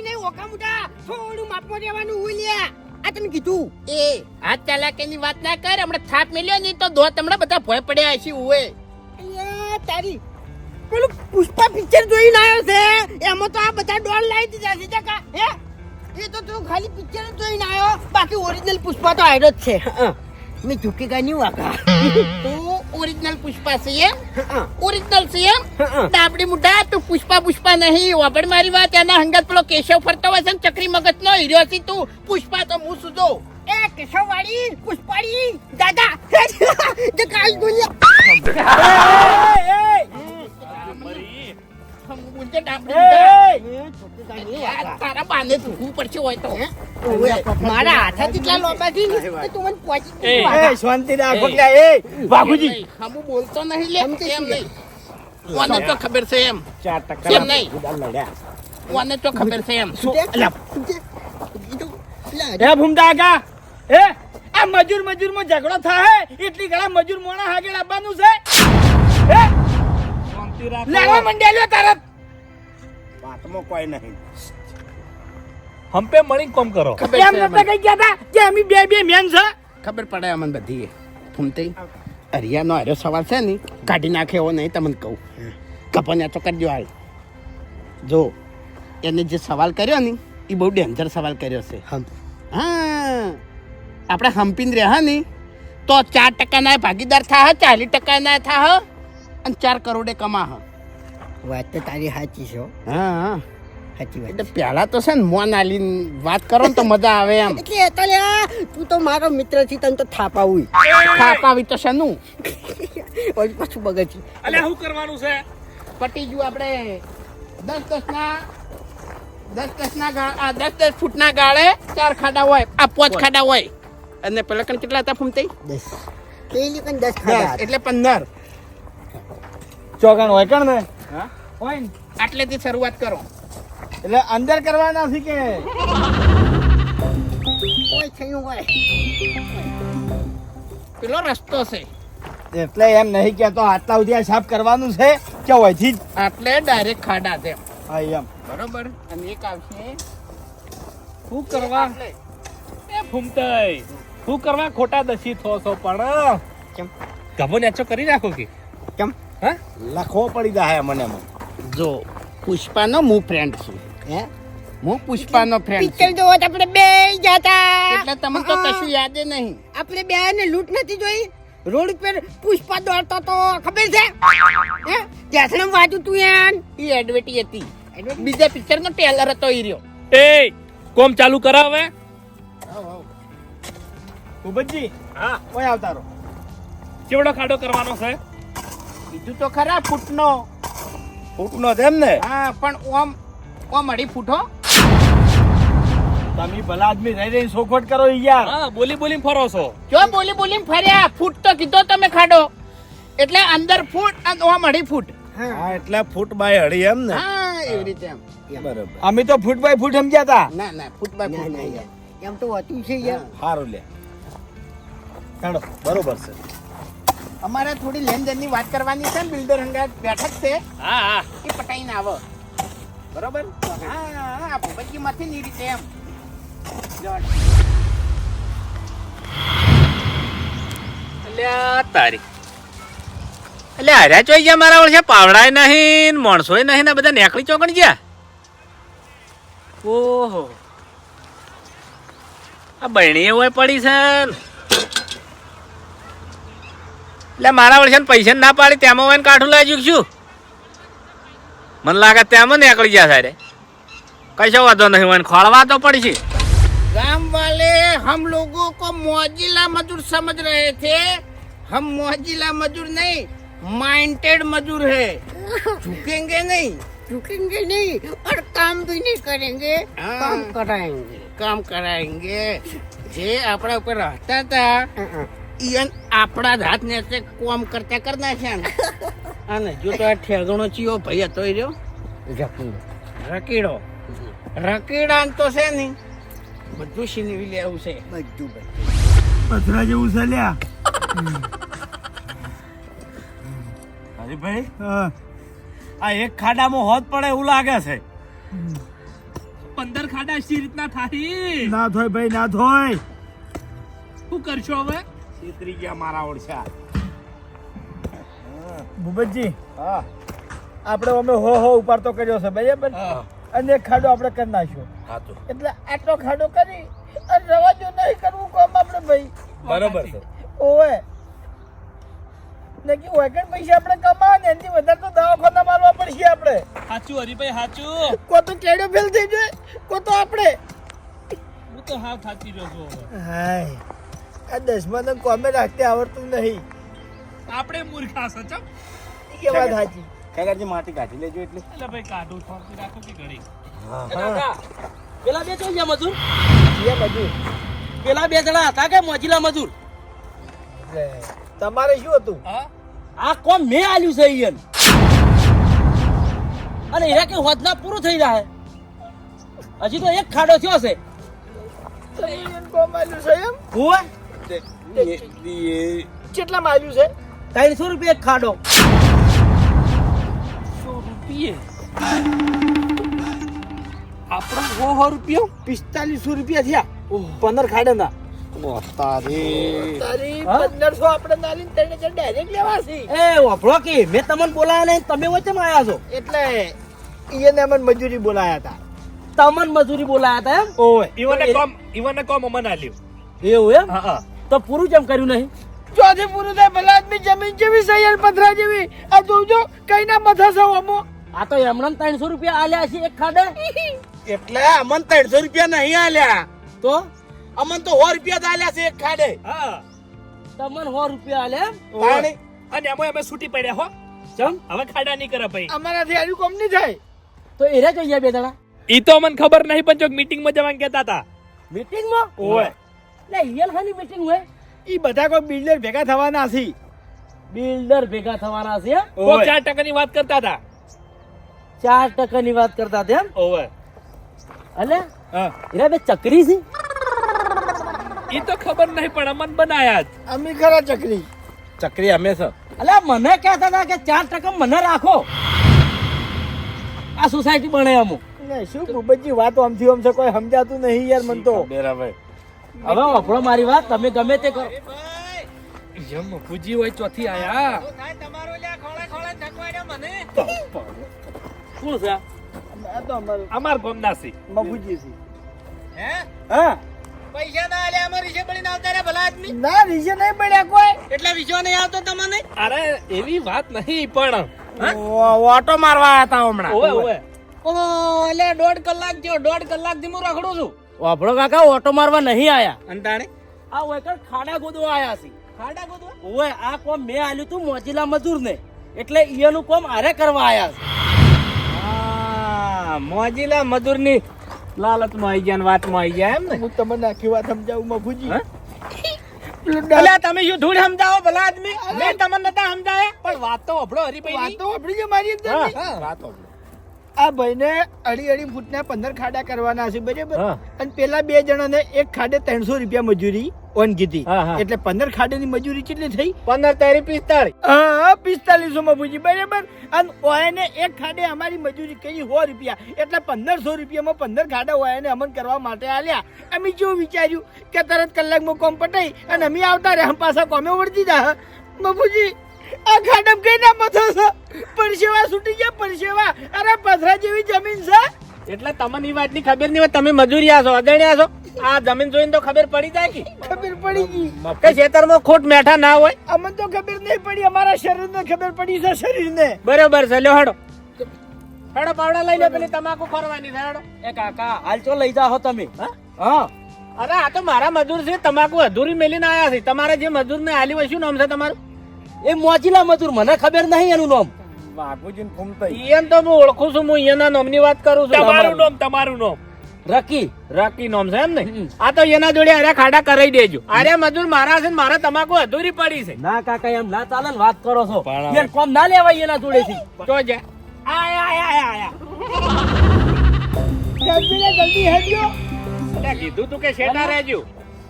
નહીં ઓકા મુઢા થોડું માપમાં રહેવાનું ઉલ્યા આ તને કીધું એ આ ચાલાકીની વાત ના કર હમણાં થાપ મેલ્યો નહીં તો દો તમને બધા ભય પડ્યા હશે ઉએ અલ્યા તારી પેલું પુષ્પા પિક્ચર જોઈને આવ્યો છે એમાં તો આ બધા ડોલ લાવી દીધા છે કાકા હે એ તો તું ખાલી પિક્ચર જ જોઈને આવ્યો બાકી ઓરિજિનલ પુષ્પા તો આયરો જ છે મેં ઝૂકેગા નહીં વાકા તું ઓરિજિનલ પુષ્પા છે એમ ઓરિજિનલ છે એમ ડાબડી મુઢા તું પુષ્પા નહીં વાપડ મારી વાત એના હંગત પેલો કેશવ ફરતો હોય છે ને ચક્રી મગજ નો હીરો છે તું પુષ્પા તો હું સુધો એ કેશવવાળી પુષ્પાળી દાદા જે કાલ દુનિયા બોલજે ડાબડી મુઢા. આ તારા બાને ધૂકવું પડશે હોય તો મારા હાથાથી કેટલા લોબા છે ને એ તું મને પહોંચી એ શાંતિ રાખો કે એ વાઘુજી હમુ બોલતો નહીં લે એમ નહીં કોને તો ખબર છે એમ 4% એમ નહીં કોને તો ખબર છે એમ એ ભૂમતા આગા એ આ મજૂર માં ઝઘડો થાય એટલી ઘણા મજૂર મોણા હાગેલ આવવાનું છે એ શાંતિ રાખો લેવા મંડ્યા તરત વાતમાં કોઈ નહીં હંપે મળીને કોમ કરો ખબર એમ છે નતા અમને. કઈ ગયા તા કે અમે બે મેન છે ખબર પડે અમને બધી ફૂમતી હરિયાનો હાર્યો સવાલ છે ને કાઢી નાખે એવો નહીં તમને કહું કપન્યા તો કરજો હાલ જો એને જે સવાલ કર્યો ને એ બહુ ડેન્જર સવાલ કર્યો છે હા આપણે હંપીને રહ્યા ને તો 4% ના ભાગીદાર થા 40% ના થા અને 4 કરોડે કમા વાત તો તારી સાચી છે હો. હા સાચી વાત એટલે પહેલા તો છે ને મોન આલીને વાત કરો ને તો મજા આવે એમ એટલે એ તો લ્યા, તું તો મારો મિત્ર છે, તને તો થાપાવું થાપાવી તો શેનું વળી પાછું બગડ્યું. અલ્યા શું કરવાનું છે? પટી ગયું આપણે 10 ફૂટના ગાળે 4 ખાડા હોય આ 5 ખાડા હોય અને પેલા કણ કેટલા હતા ફૂમતાઈ 10 પેલી પણ 10 ખાધા એટલે 15 ચોકન હોય કણ ને હોય ને આટલેથી શરૂઆત કરો એટલે અંદર કરવાના છે કે કોઈ થયું હોય. પેલો રસ્તો છે એટલે એમ નહીં કેતો આટલા સુધી આ સાફ કરવાનું છે કે હોયથી જ આટલે ડાયરેક્ટ ખાડા છે હા એમ બરોબર અને એક આવશે શું કરવા? એ ફૂમતાઈ, શું કરવા ખોટા દસી થો છો પણ? કેમ? ગભો નેચો કરી રાખો કે કેમ? હા? લખવો પડી જાય મને જો પુષ્પાનો હું ફ્રેન્ડ છું હે હું પુષ્પાનો ફ્રેન્ડ પિક્ચર છું જોવા તો આપણે બે જતા. એટલે તમને તો કશું યાદ નહીં આપણે બે ને લૂંટ નથી જોઈ રોડ ઉપર પુષ્પા દોડતો તો ખબર છે હે ત્યાં વાંચું તું યાર એ એડવર્ટી હતી બીજા પિક્ચર નો ટેલર હતો ઈ રહ્યો એ કોમ ચાલુ કરાવે. ભૂપતજી હા, કોઈ આવતારો કેવડો ખાડો કરવાનો છે? બીજું તો ખરા ફૂટનો ફૂટનો છે એમ ને હા પણ ઓમ અઢી ફૂટો તમે ભલા આદમી રહી રહીને શોખવટ કરો યાર હા, બોલી બોલી ફરો છો. જો બોલી ફર્યા ફૂટ તો કીધો તમે ખાડો એટલે અંદર ફૂટ અને ઓમ અઢી ફૂટ હા એટલે ફૂટ બાય અઢી એમ ને હા એવી રીતે એમ બરાબર અમે તો ફૂટ બાય ફૂટ સમજ્યા હતા ના ફૂટ બાય ના, ફૂટ ના, નહીં યાર. એમ તો હોતું છે યાર. સારું લે ચાલો બરોબર છે અમારે થોડી લેનદેનની વાત કરવાની છે બિલ્ડર હંગાત બેઠક છે હા હા, એ પટાઈને આવો બરોબર હા ભૂપતજી માંથી ની રીતે એમ અલ્યા તારી. અલ્યા હાર્યા ચોઈ ગયા મારા ઓળખ્યા પાવડાય નહીં માણસોય નહીં ને બધા નેકળી ચોકણ ગયા. ઓહો, આ બહેણી હોય પડી છે. એટલે મારા ઓળખ્યા પૈસા ના પાડી તેમાં હોય ને કાઠું લાગ્યું છું. મને લાગે તેમાં નીકળી ગયા સારે કશો વાંધો નહીં હોય ખોળવા તો પડશે. गांव वाले हम लोगों को मौजिला मजदूर समझ रहे थे हम मौजिला मजदूर नहीं माइंडेड मजदूर है झुकेंगे नहीं रुकेंगे नहीं और काम भी नहीं करेंगे हाँ। काम कराएंगे काम कराएंगे जे આપણા ઉપર રહેતા હતા ઈયન આપણા જ હાથ ને તે કામ કરતા કરના છે અને જો તો આ ઠેગણો ચિયો ભાઈ હતો ઈ રહ્યો રકીડો રકીડા તો છે ને બધું છીનવી લેવું છે બધું પથરા જેવું છે લ્યા હરીભાઈ આ એક ખાડામાં હોત પડે એવું લાગે છે 15 ખાડા સી રીતના થાય ના થોય ભાઈ ના થોય શું કરશો હવે? છેતરી ગયા મારા ઓળશા ભૂપતજી હા આપણે અમે હો ઉપાડતો કર્યો છે બરાબર અને એક ખાડો આપણે કરી નાખ્યો એટલે આટલો ખાડો કરી અને રવા જો નહીં કરવું કામ આપણે ભાઈ બરોબર છે. ઓવે ને કે વગર પૈસા આપણે કમાવા ને એનાથી વધારે તો દવાખાના મારવા પડશે આપણે સાચું હરીભાઈ સાચું. કો તો કેડો ફેલ થઈ જાય કો તો આપણે હું તો હાવ થાકી રહ્યો છું હવે. હાય આ 10માં તો કોમે રાખતે આવડતું નહીં આપણે મૂર્ખા છે ચમ. કે વાત સાચી કાકાજી માટી કાઢી લેજો એટલે એટલે ભાઈ કાઢું થોડી રાખો કે ઘડી. પેલા બે ચોઈ ગયા મજૂર એ બધું પેલા બે જણા હતા કે મોજીલા મજૂર તમારે શું હતું હા, આ કોમ મેં આલ્યું છે ઈયન અને એ કે હોદના પૂરું થઈ જાય હજી તો એક ખાડો થયો છે હુઆ? કેટલા માલ્યું છે 300 રૂપિયા એક ખાડો આપણો 100 રૂપિયો 4500 રૂપિયા થયા 15 ખાડાના તારી 1500 આપણે નાલીને તને ડાયરેક્ટ લેવા છે એ વફળો કે મેં તમને બોલાયા નહીં તમે વચ્ચે આયા છો એટલે ઈયને અમને મજૂરી બોલાયા હતા તમને મજૂરી બોલાયા હતા એમ ઓય ઈવને કોમ અમન આલ્યું. એવું એમ હા હા, તો પૂરું કેમ કર્યું નહીં ચોથી પૂરું થાય ભલા આદમી જમીન જેવી છે યાર પથરા જેવી આ જોજો કઈ ના મથા છો અમો આ તો એમને 300 રૂપિયા આલ્યા છે એક ખાડે એટલે અમન 300 રૂપિયા નહીં આલ્યા તો અમન તો 100 રૂપિયા જ આલ્યા છે એક ખાડે. હા તમને 100 રૂપિયા આલ્યા એમ? તાણી. અને એમાં અમે છૂટી પડ્યા હો ચમ હવે ખાડા નહીં કરે ભાઈ અમારાથી આનું કોમ નહીં થાય તો એરા જોઈએ બે દાડા ઈ તો મને ખબર નહીં પણ જો મીટિંગમાં જવાનું કહેતા હતા મીટિંગમાં ઓય લે ઈયલ ખાની મીટિંગ હોય ઈ બધા કોઈ બિલ્ડર ભેગા થવાના છે બિલ્ડર ભેગા થવાના છે એમ? તો 4% ની વાત કરતા હતા 4% ની વાત કરતા હતા એમ ઓય અલે હા એરા બે ચકરી છે ઈ તો ખબર નહીં પણ અમન બનાયા જ અમે ખરા ચકરી ચકરી અમે છે. અલે મને કહેતા હતા કે 4% મને રાખો આ સોસાયટી બને અમુક ને શું ભૂપતજી વાત આમથી આમ છે કોઈ સમજાતું નહીં યાર મન તો ખબર હવે. હવે વાપરો મારી વાત તમે ગમે તે કરો જમ પૂજી હોય ચોથી આયા કોણ છે આ? આ તો અમારું અમાર ગોમના છે મફુજી છે હા પૈસા ના આલ્યા અમારી છે બળીને આવતા રહ્યા ભલા આદમી. ના રીઝે નહીં પડ્યા કોઈ એટલે વિશ્વાસ નહીં આવતો તમને. અરે એવી વાત નહીં પણ ઓટો મારવા આયા હતા હમણાં. ઓય ઓય ઓ એટલે 1.5 કલાક થયો 1.5 કલાકથી હું રખડું છું. વાપરો કાકા ઓટો મારવા નહીં આયા અને તાણે આ ઓયકર ખાડા ગોદવા આયા છે ખાડા ગોતવા? ઓય આ કોમ મેં આલ્યું તું મોજીલા મજૂર ને એટલે ઈયાનું કોમ આરે કરવા આયા છે હા મોજીલા મજૂરની લાલચમાં આવી ગયા ને વાતમાં આવી ગયા એમ ને હું તમને આખી વાત સમજાવું મફુજી અલ્યા તમે શું ધૂળ સમજાવો ભલા આદમી મેં તમને નતા સમજાયા પણ વાત તો અભળો હરીભાઈ વાત તો આપણી છે મારી અંદર ની. આ ભાઈને અઢી ફૂટના 15 ખાડા કરવાના છે બરાબર હા. અને પેલા 2 જણાને એક ખાડે 300 રૂપિયા મજૂરી ઓન કીધી હા, હા. એટલે 15 ખાડેની મજૂરી કેટલી થઈ 15 તારી 45 હા 4500 માં પૂછી બરાબર અને ઓયાને એક ખાડે અમારી મજૂરી કરી 100 રૂપિયા એટલે 1500 રૂપિયામાં 15 ખાડા ઓયાને અમન કરવા માટે આલ્યા અમે કેવું વિચાર્યું કે તરત કલાકમાં કોમ પટાઈ અને અમે આવતા રહ્યા પાછા કોમે વળતી જા મફુજી આ ખાડમ કઈ ના મથો છે પરસેવા છૂટી ગયા પરસેવા અરે પથરા જેવી જમીન છે એટલે તમને ઈ વાતની ખબર નહીં હોય તમે મજૂરિયા છો અદણ્યા છો આ જમીન જોઈને તો ખબર પડી જાય કે ખબર પડી ગઈ કે ખેતરમાં ખોટ મેઠા ના હોય અમને તો ખબર નહીં પડી અમારા શરીરને ખબર પડી છે શરીરને બરોબર છે લ્યો હડો હડો પાવડા લઈ લો પેલી તમાકુ ખોરવાની છે હડો એ કાકા હાલ ચો લઈ જાઓ તમે હા અરે આ તો મારા મજૂર છે તમાકુ અધૂરી મેલીને આયા છે તમારે જે મજૂર ને આલી હોય શું નામ છે તમારું એ મોજીલા મજૂર મને ખબર નહીં એનું નામ બાપુજીને ફૂમતા ઈયન તો હું ઓળખું છું હું ઈયના નામની વાત કરું છું તમારું નામ રકી રકી નામ છે એમ ને આ તો એના જોડે અરે ખાડા કરાઈ દેજો અરે મજૂર મારા છે ને મારા તમાકુ અધૂરી પડી છે ના કાકા એમ ના ચાલે ને વાત કરો છો પણ યાર કોમ ના લેવાય એના જોડેથી તો જા આયા આયા આયા જલ્દી હેડજો એટલે કીધું તું કે શેઠા રહેજો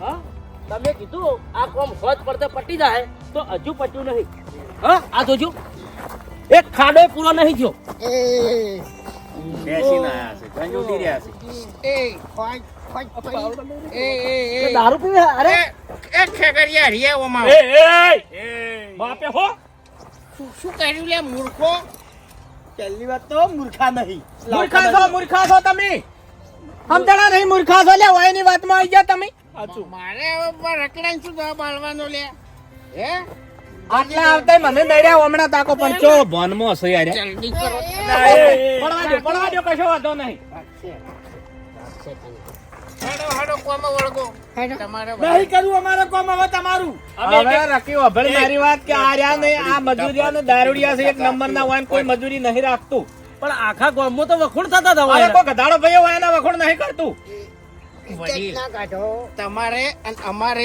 હા તમે કીધું આ કોમ હોજ પડતે પટી જાય તો હજુ પટ્યું નહીં હા આ જોજો એક ખાડો પૂરો નહીં થયો બેસીને આયા છે ગંજોડી રહ્યા છે. એ દારૂ પીવે અરે એક ખેકરિયા રિયા ઓમાં બાપે હો શું કર્યું લે મૂર્ખો? પહેલી વાત તો મૂર્ખા નહીં મૂર્ખા છો તમે સમજણા નહીં મૂર્ખા છો લે ઓયની વાતમાં આવી ગયા તમે મારે હવે પણ રકડાને શું જવાબ આલવાનો લે હે આટલા આવતા મને દડ્યા હમણાં તાકો પણ ચો ભનમાં હશે યાર જલ્દી કરો. પડવા દો કશો વાંધો નહીં હેડો હેડો કોમાં વળગો તમારે નહીં કરવું અમારે કોમ હવે તમારું હવે રકી વભળ મારી વાત કે આ રહ્યા ને આ મજૂરિયા ને દારૂડિયા છે એક નંબર ના હોય ને કોઈ મજૂરી નહીં રાખતું પણ આખા ગામમાં તો વખોડ થતા હતા અરે કોઈ ગધાડો ભાઈઓ હોય એના વખોડ નહીં કરતું વડીલ, તમારે અને અમારે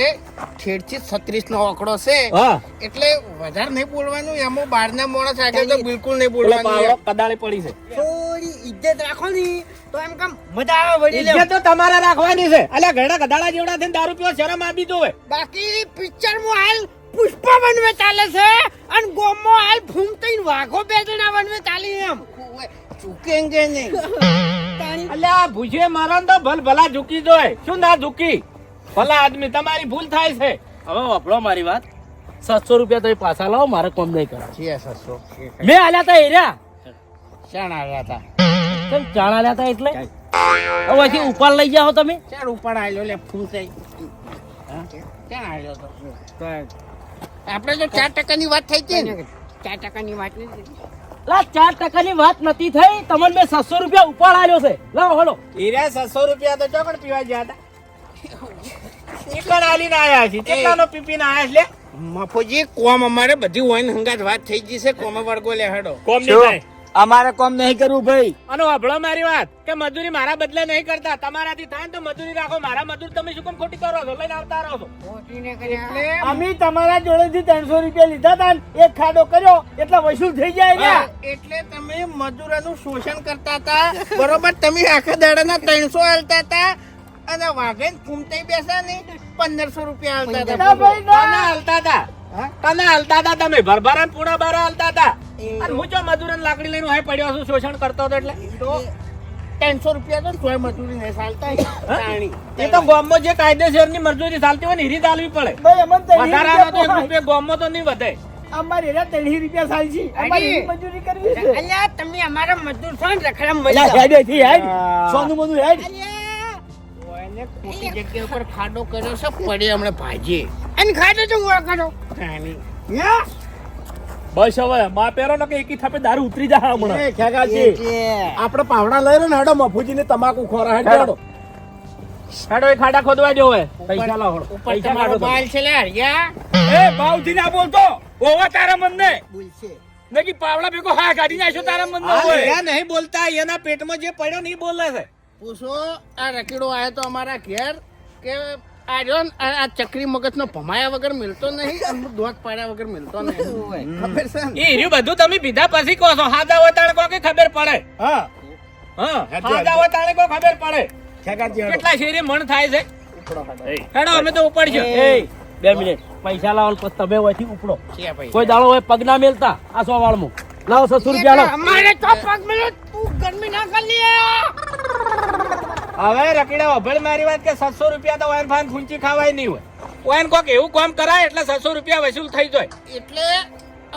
છેડથી 36 નો આંકડો છે હા એટલે વધારે નહીં બોલવાનું એમાં બહારના માણસ આગળ તો બિલકુલ નહીં પેલો પાવડો બોલવાનું કદાળી પડી છે થોડી ઇજ્જત રાખો ને તો એમ કામ મજા આવે વળી લે ઇજ્જત તો તમારે રાખવાની છે અલ્યા ઘણા ગધાડા જેવડા થઈને દારૂ પીવા શરમ આપી દો બાકી પિક્ચર માં હાલ પુષ્પા વનવે ચાલે છે અને ગોમમાં હાલ ફૂમતીન વાઘો બે જણા વનવે ચાલી એમ ચૂકેંગે નહીં અલ્યા ભૂજે મારા તો ભલ ભલા ઝૂકી જોય શું ના ઝૂકી ભલા આદમી તમારી ભૂલ થાય છે હવે વાપરો મારી વાત 700 રૂપિયા તમે પાછા લાવો મારે કોમ નહીં કરા છે 700 મેં આલ્યા તા એર્યા ચાણ આવ્યા હતા કેમ ચાણ આલ્યા તા એટલે હવે અહીંથી ઉપાડ લઈ જાઓ તમે ચાણ ઉપર આવ્યો લે ફૂંસાઈ ચાણ આવ્યો તો આપણે તો 4% વાત થઈ હતી ને 4% વાત નથી. લા 4% વાત નથી થઈ, તમને મેં 600 રૂપિયા ઉપાડ આલ્યો છે. લાવો હળો. હીરા 600 રૂપિયા તો ચોકડ પીવા ગયા હતા એકણ આલીને આયા છે કેટલાનો પીપીને આયા છે લે મફુજી કોમ અમારે બધી હોય હંગાત વાત થઈ ગઈ છે કોમ વર્ગો લે હેડો કોમ નહીં થાય અમારે કોમ નહીં કરવું ભાઈ. અને વાભળો મારી વાત કે મજૂરી મારા બદલે નહીં કરતા તમારાથી થાય ને તો મજૂરી રાખો મારા મજૂર તમે શું કેમ ખોટી કરો છો લઈને આવતા રહો છો ખોટીને કર્યા. અમે તમારા જોડેથી 300 રૂપિયા લીધા હતા ને એક ખાડો કર્યો એટલે વસૂલ થઈ જાય ને. એટલે તમે મજૂરોનું શોષણ કરતા હતા બરોબર તમે આખા દાડાના 300 આલતા હતા અને વાઘેન ફૂમતાઈ બેસા ને 1500 રૂપિયા આલતા ના હતા ભાઈ ના. તને હાલતા હતા તને હાલતા હતા તમે ભરભરા ને પૂણા બારા હાલતા હતા અને હું જો મજૂરને લાકડી લઈને હોય પડ્યો છું શોષણ કરતો હતો એટલે તો 300 રૂપિયા તો તોય મજૂરી નહીં ચાલતા તાણી. એ તો ગામમાં જે કાયદેસરની મજૂરી ચાલતી હોય ને હીરી ચાલવી પડે ભાઈ અમને 300 વધારાનો તો 1 રૂપિયા રૂપિયા ગામમાં તો નહીં વધે અમારે એના 300 રૂપિયા સાલ છે. અમારે હાજી. એવી મજૂરી કરવી છે. અલ્યા તમે અમારા મજદૂર છો ને રખડા મળી અલા, જાઓ. હેડ એથી હેડ. સોનું મોનું હેડ. અલ્યા, કોઈને ખોટી જગ્યા ઉપર ખાડો કર્યો છે પડે હમણાં ભાજે અને ખાધો તો હું કરો તાણી. બસ હવે માં પહેરો ને કે એકી થાપે દારૂ ઉતરી જાય હમણાં એ ખેગાજી, આપણે પાવડા લઈ ને હેડો મફુજીને તમાકુ ખોરા હેડ હેડો. હેડો એ ખાડા ખોદવા જો હોય પૈસા લાવો ઉપર તમારો બાલ છે લે હરિયા એ ભાવથી ના બોલતો ઓવા તારા મનને બોલશે. નકી પાવડા ભેગો હા કાઢી નાખ્યો તારા મનને હોય એ નહીં બોલતા એના પેટમાં જે પડ્યો નહીં બોલે છે પૂછો આ રકીડો આવ્યો તો અમારા ઘેર કે આ રહ્યો ને, આ ચકરી મગજનો ભમાયા વગર મિલતો નહીં અને દોત પાડ્યા વગર મિલતો નહીં ખબર છે ને? એ હીર્યું બધું તમે પીધા પછી કહો છો હાદા હોય તાણે કહો કે ખબર પડે હા હા હાદા હોય તાણે કહો ખબર પડે ખેગાજી હેડો. કેટલા શેરી મણ થાય છે હેડો અમે તો ઉપડશું એ 2 મિનિટ પૈસા લાવો ને પછી તમે હોયથી ઉપડો. છે ભાઈ કોઈ દાડો હોય પગ ના મેલતા આ 100 વાળમાં લાવો 600 રૂપિયા લાવો. અમારે તો પગ મેલો તું ગરમી ના કરી લે. હવે રકીડા અભળ મારી વાત કે 700 રૂપિયા તો વાયન ફાન ફૂંચી ખાવાય નહીં હોય વાયન કોક એવું કામ કરાય એટલે 600 રૂપિયા વસૂલ થઈ જાય એટલે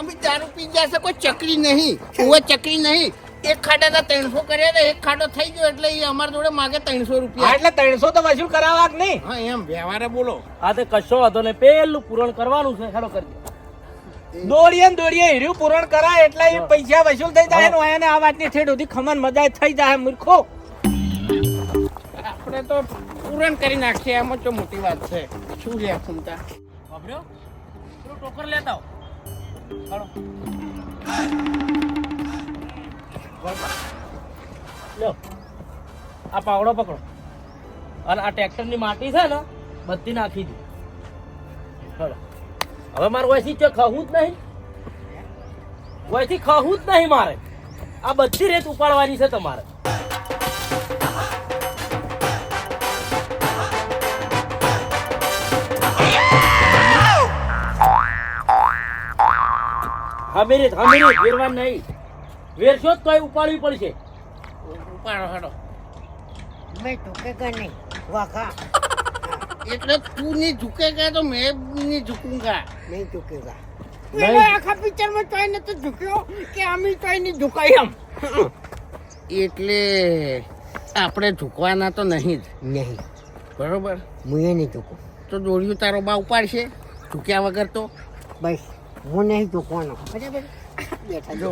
અમે દારૂ પી ગયા છે કોઈ ચકરી નહીં ઓવે ચકરી નહીં એક ખાડાના 300 કર્યા ને એક ખાડો થઈ ગયો એટલે એ અમારા જોડે માગે 300 હા રૂપિયા એટલે 300 તો વસૂલ કરાવવા જ નહીં હા એમ વ્યવહારે બોલો આ તે કશો વાંધો નહીં, પેલું પૂરણ કરવાનું છે. હેડો કરી દો. દોડીએ ને દોડીએ હીર્યું પૂરણ કરાય એટલે એ પૈસા વસૂલ થઈ જાય ને વાયને આ વાતની ઠેઠ સુધી ખમણ મજા થઈ જાય મૂર્ખો આપણે તો પૂરણ કરી નાખીએ એમાં તો મોટી વાત છે શું લે ખમતા વાપર્યો? પેલું ટોકર લેતા આવો. હાલો. લ્યો. આ પાવડો પકડો અને આ ટ્રેક્ટરની માટી છે ને બધી નાખી દો. ચાલો હવે મારે વયથી ખાવું જ નહીં, વયથી ખાવું જ નહીં મારે. આ બધી રેત ઉપાડવાની છે તમારે. હમીરીત વેરવા નહીં, વેરશો જ તોય ઉપાડવી પડશે. ઉપાડો હેડો મેં ઝુકેગા નહીં વાઘા એટલે તું નહીં ઝુકેગા તો મેં નહીં ઝુકુંગા નહીં ઝુકેગા. નહીં. પેલો આખા પિક્ચરમાં તોય નતો ઝુક્યો કે અમે તોય નહીં ઝુકાય એમ. એટલે આપણે ઝુકવાના તો નહીં જ નહીં બરોબર હું એ નહીં ઝુકું. તો દોડ્યું તારો બા ઉપાડશે ઝૂક્યા વગર તો બસ હું નહીં ઝુકવાનો. બરાબર બેઠા જો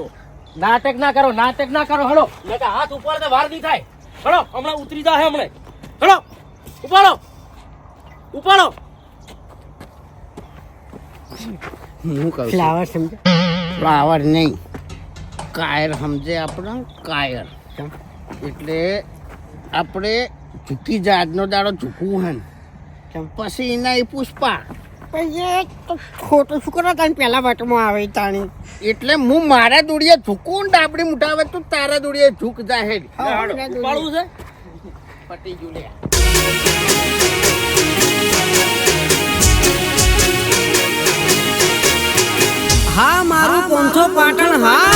નાટક ના કરો, નાટક ના કરો. હળો નકર હાથ ઉપાડતા વાર નહીં થાય. હળો હમણાં ઉતરી જાય હમણાં. હળો ઉપાડો ઉપાડો. હું કહું ફ્લાવર સમજો. ફ્લાવર નહીં કાયર સમજે આપણે કાયર કેમ? એટલે આપણે ઝૂકી જા આજનો દાડો ઝૂકવું હે ને. કેમ? પછી એના એ પુષ્પા પણ એ તો ખોટું શું કરો તને પહેલા વાટમાં આવે તાણી. એટલે હું મારા દોડીએ ઝૂકું ને ડાબડી મુઠાવે તું તારા દોડીએ ઝૂક જાહે ઉપાડવું છે. પટી જુલ્યા હા મારું 500 પાટણ હા.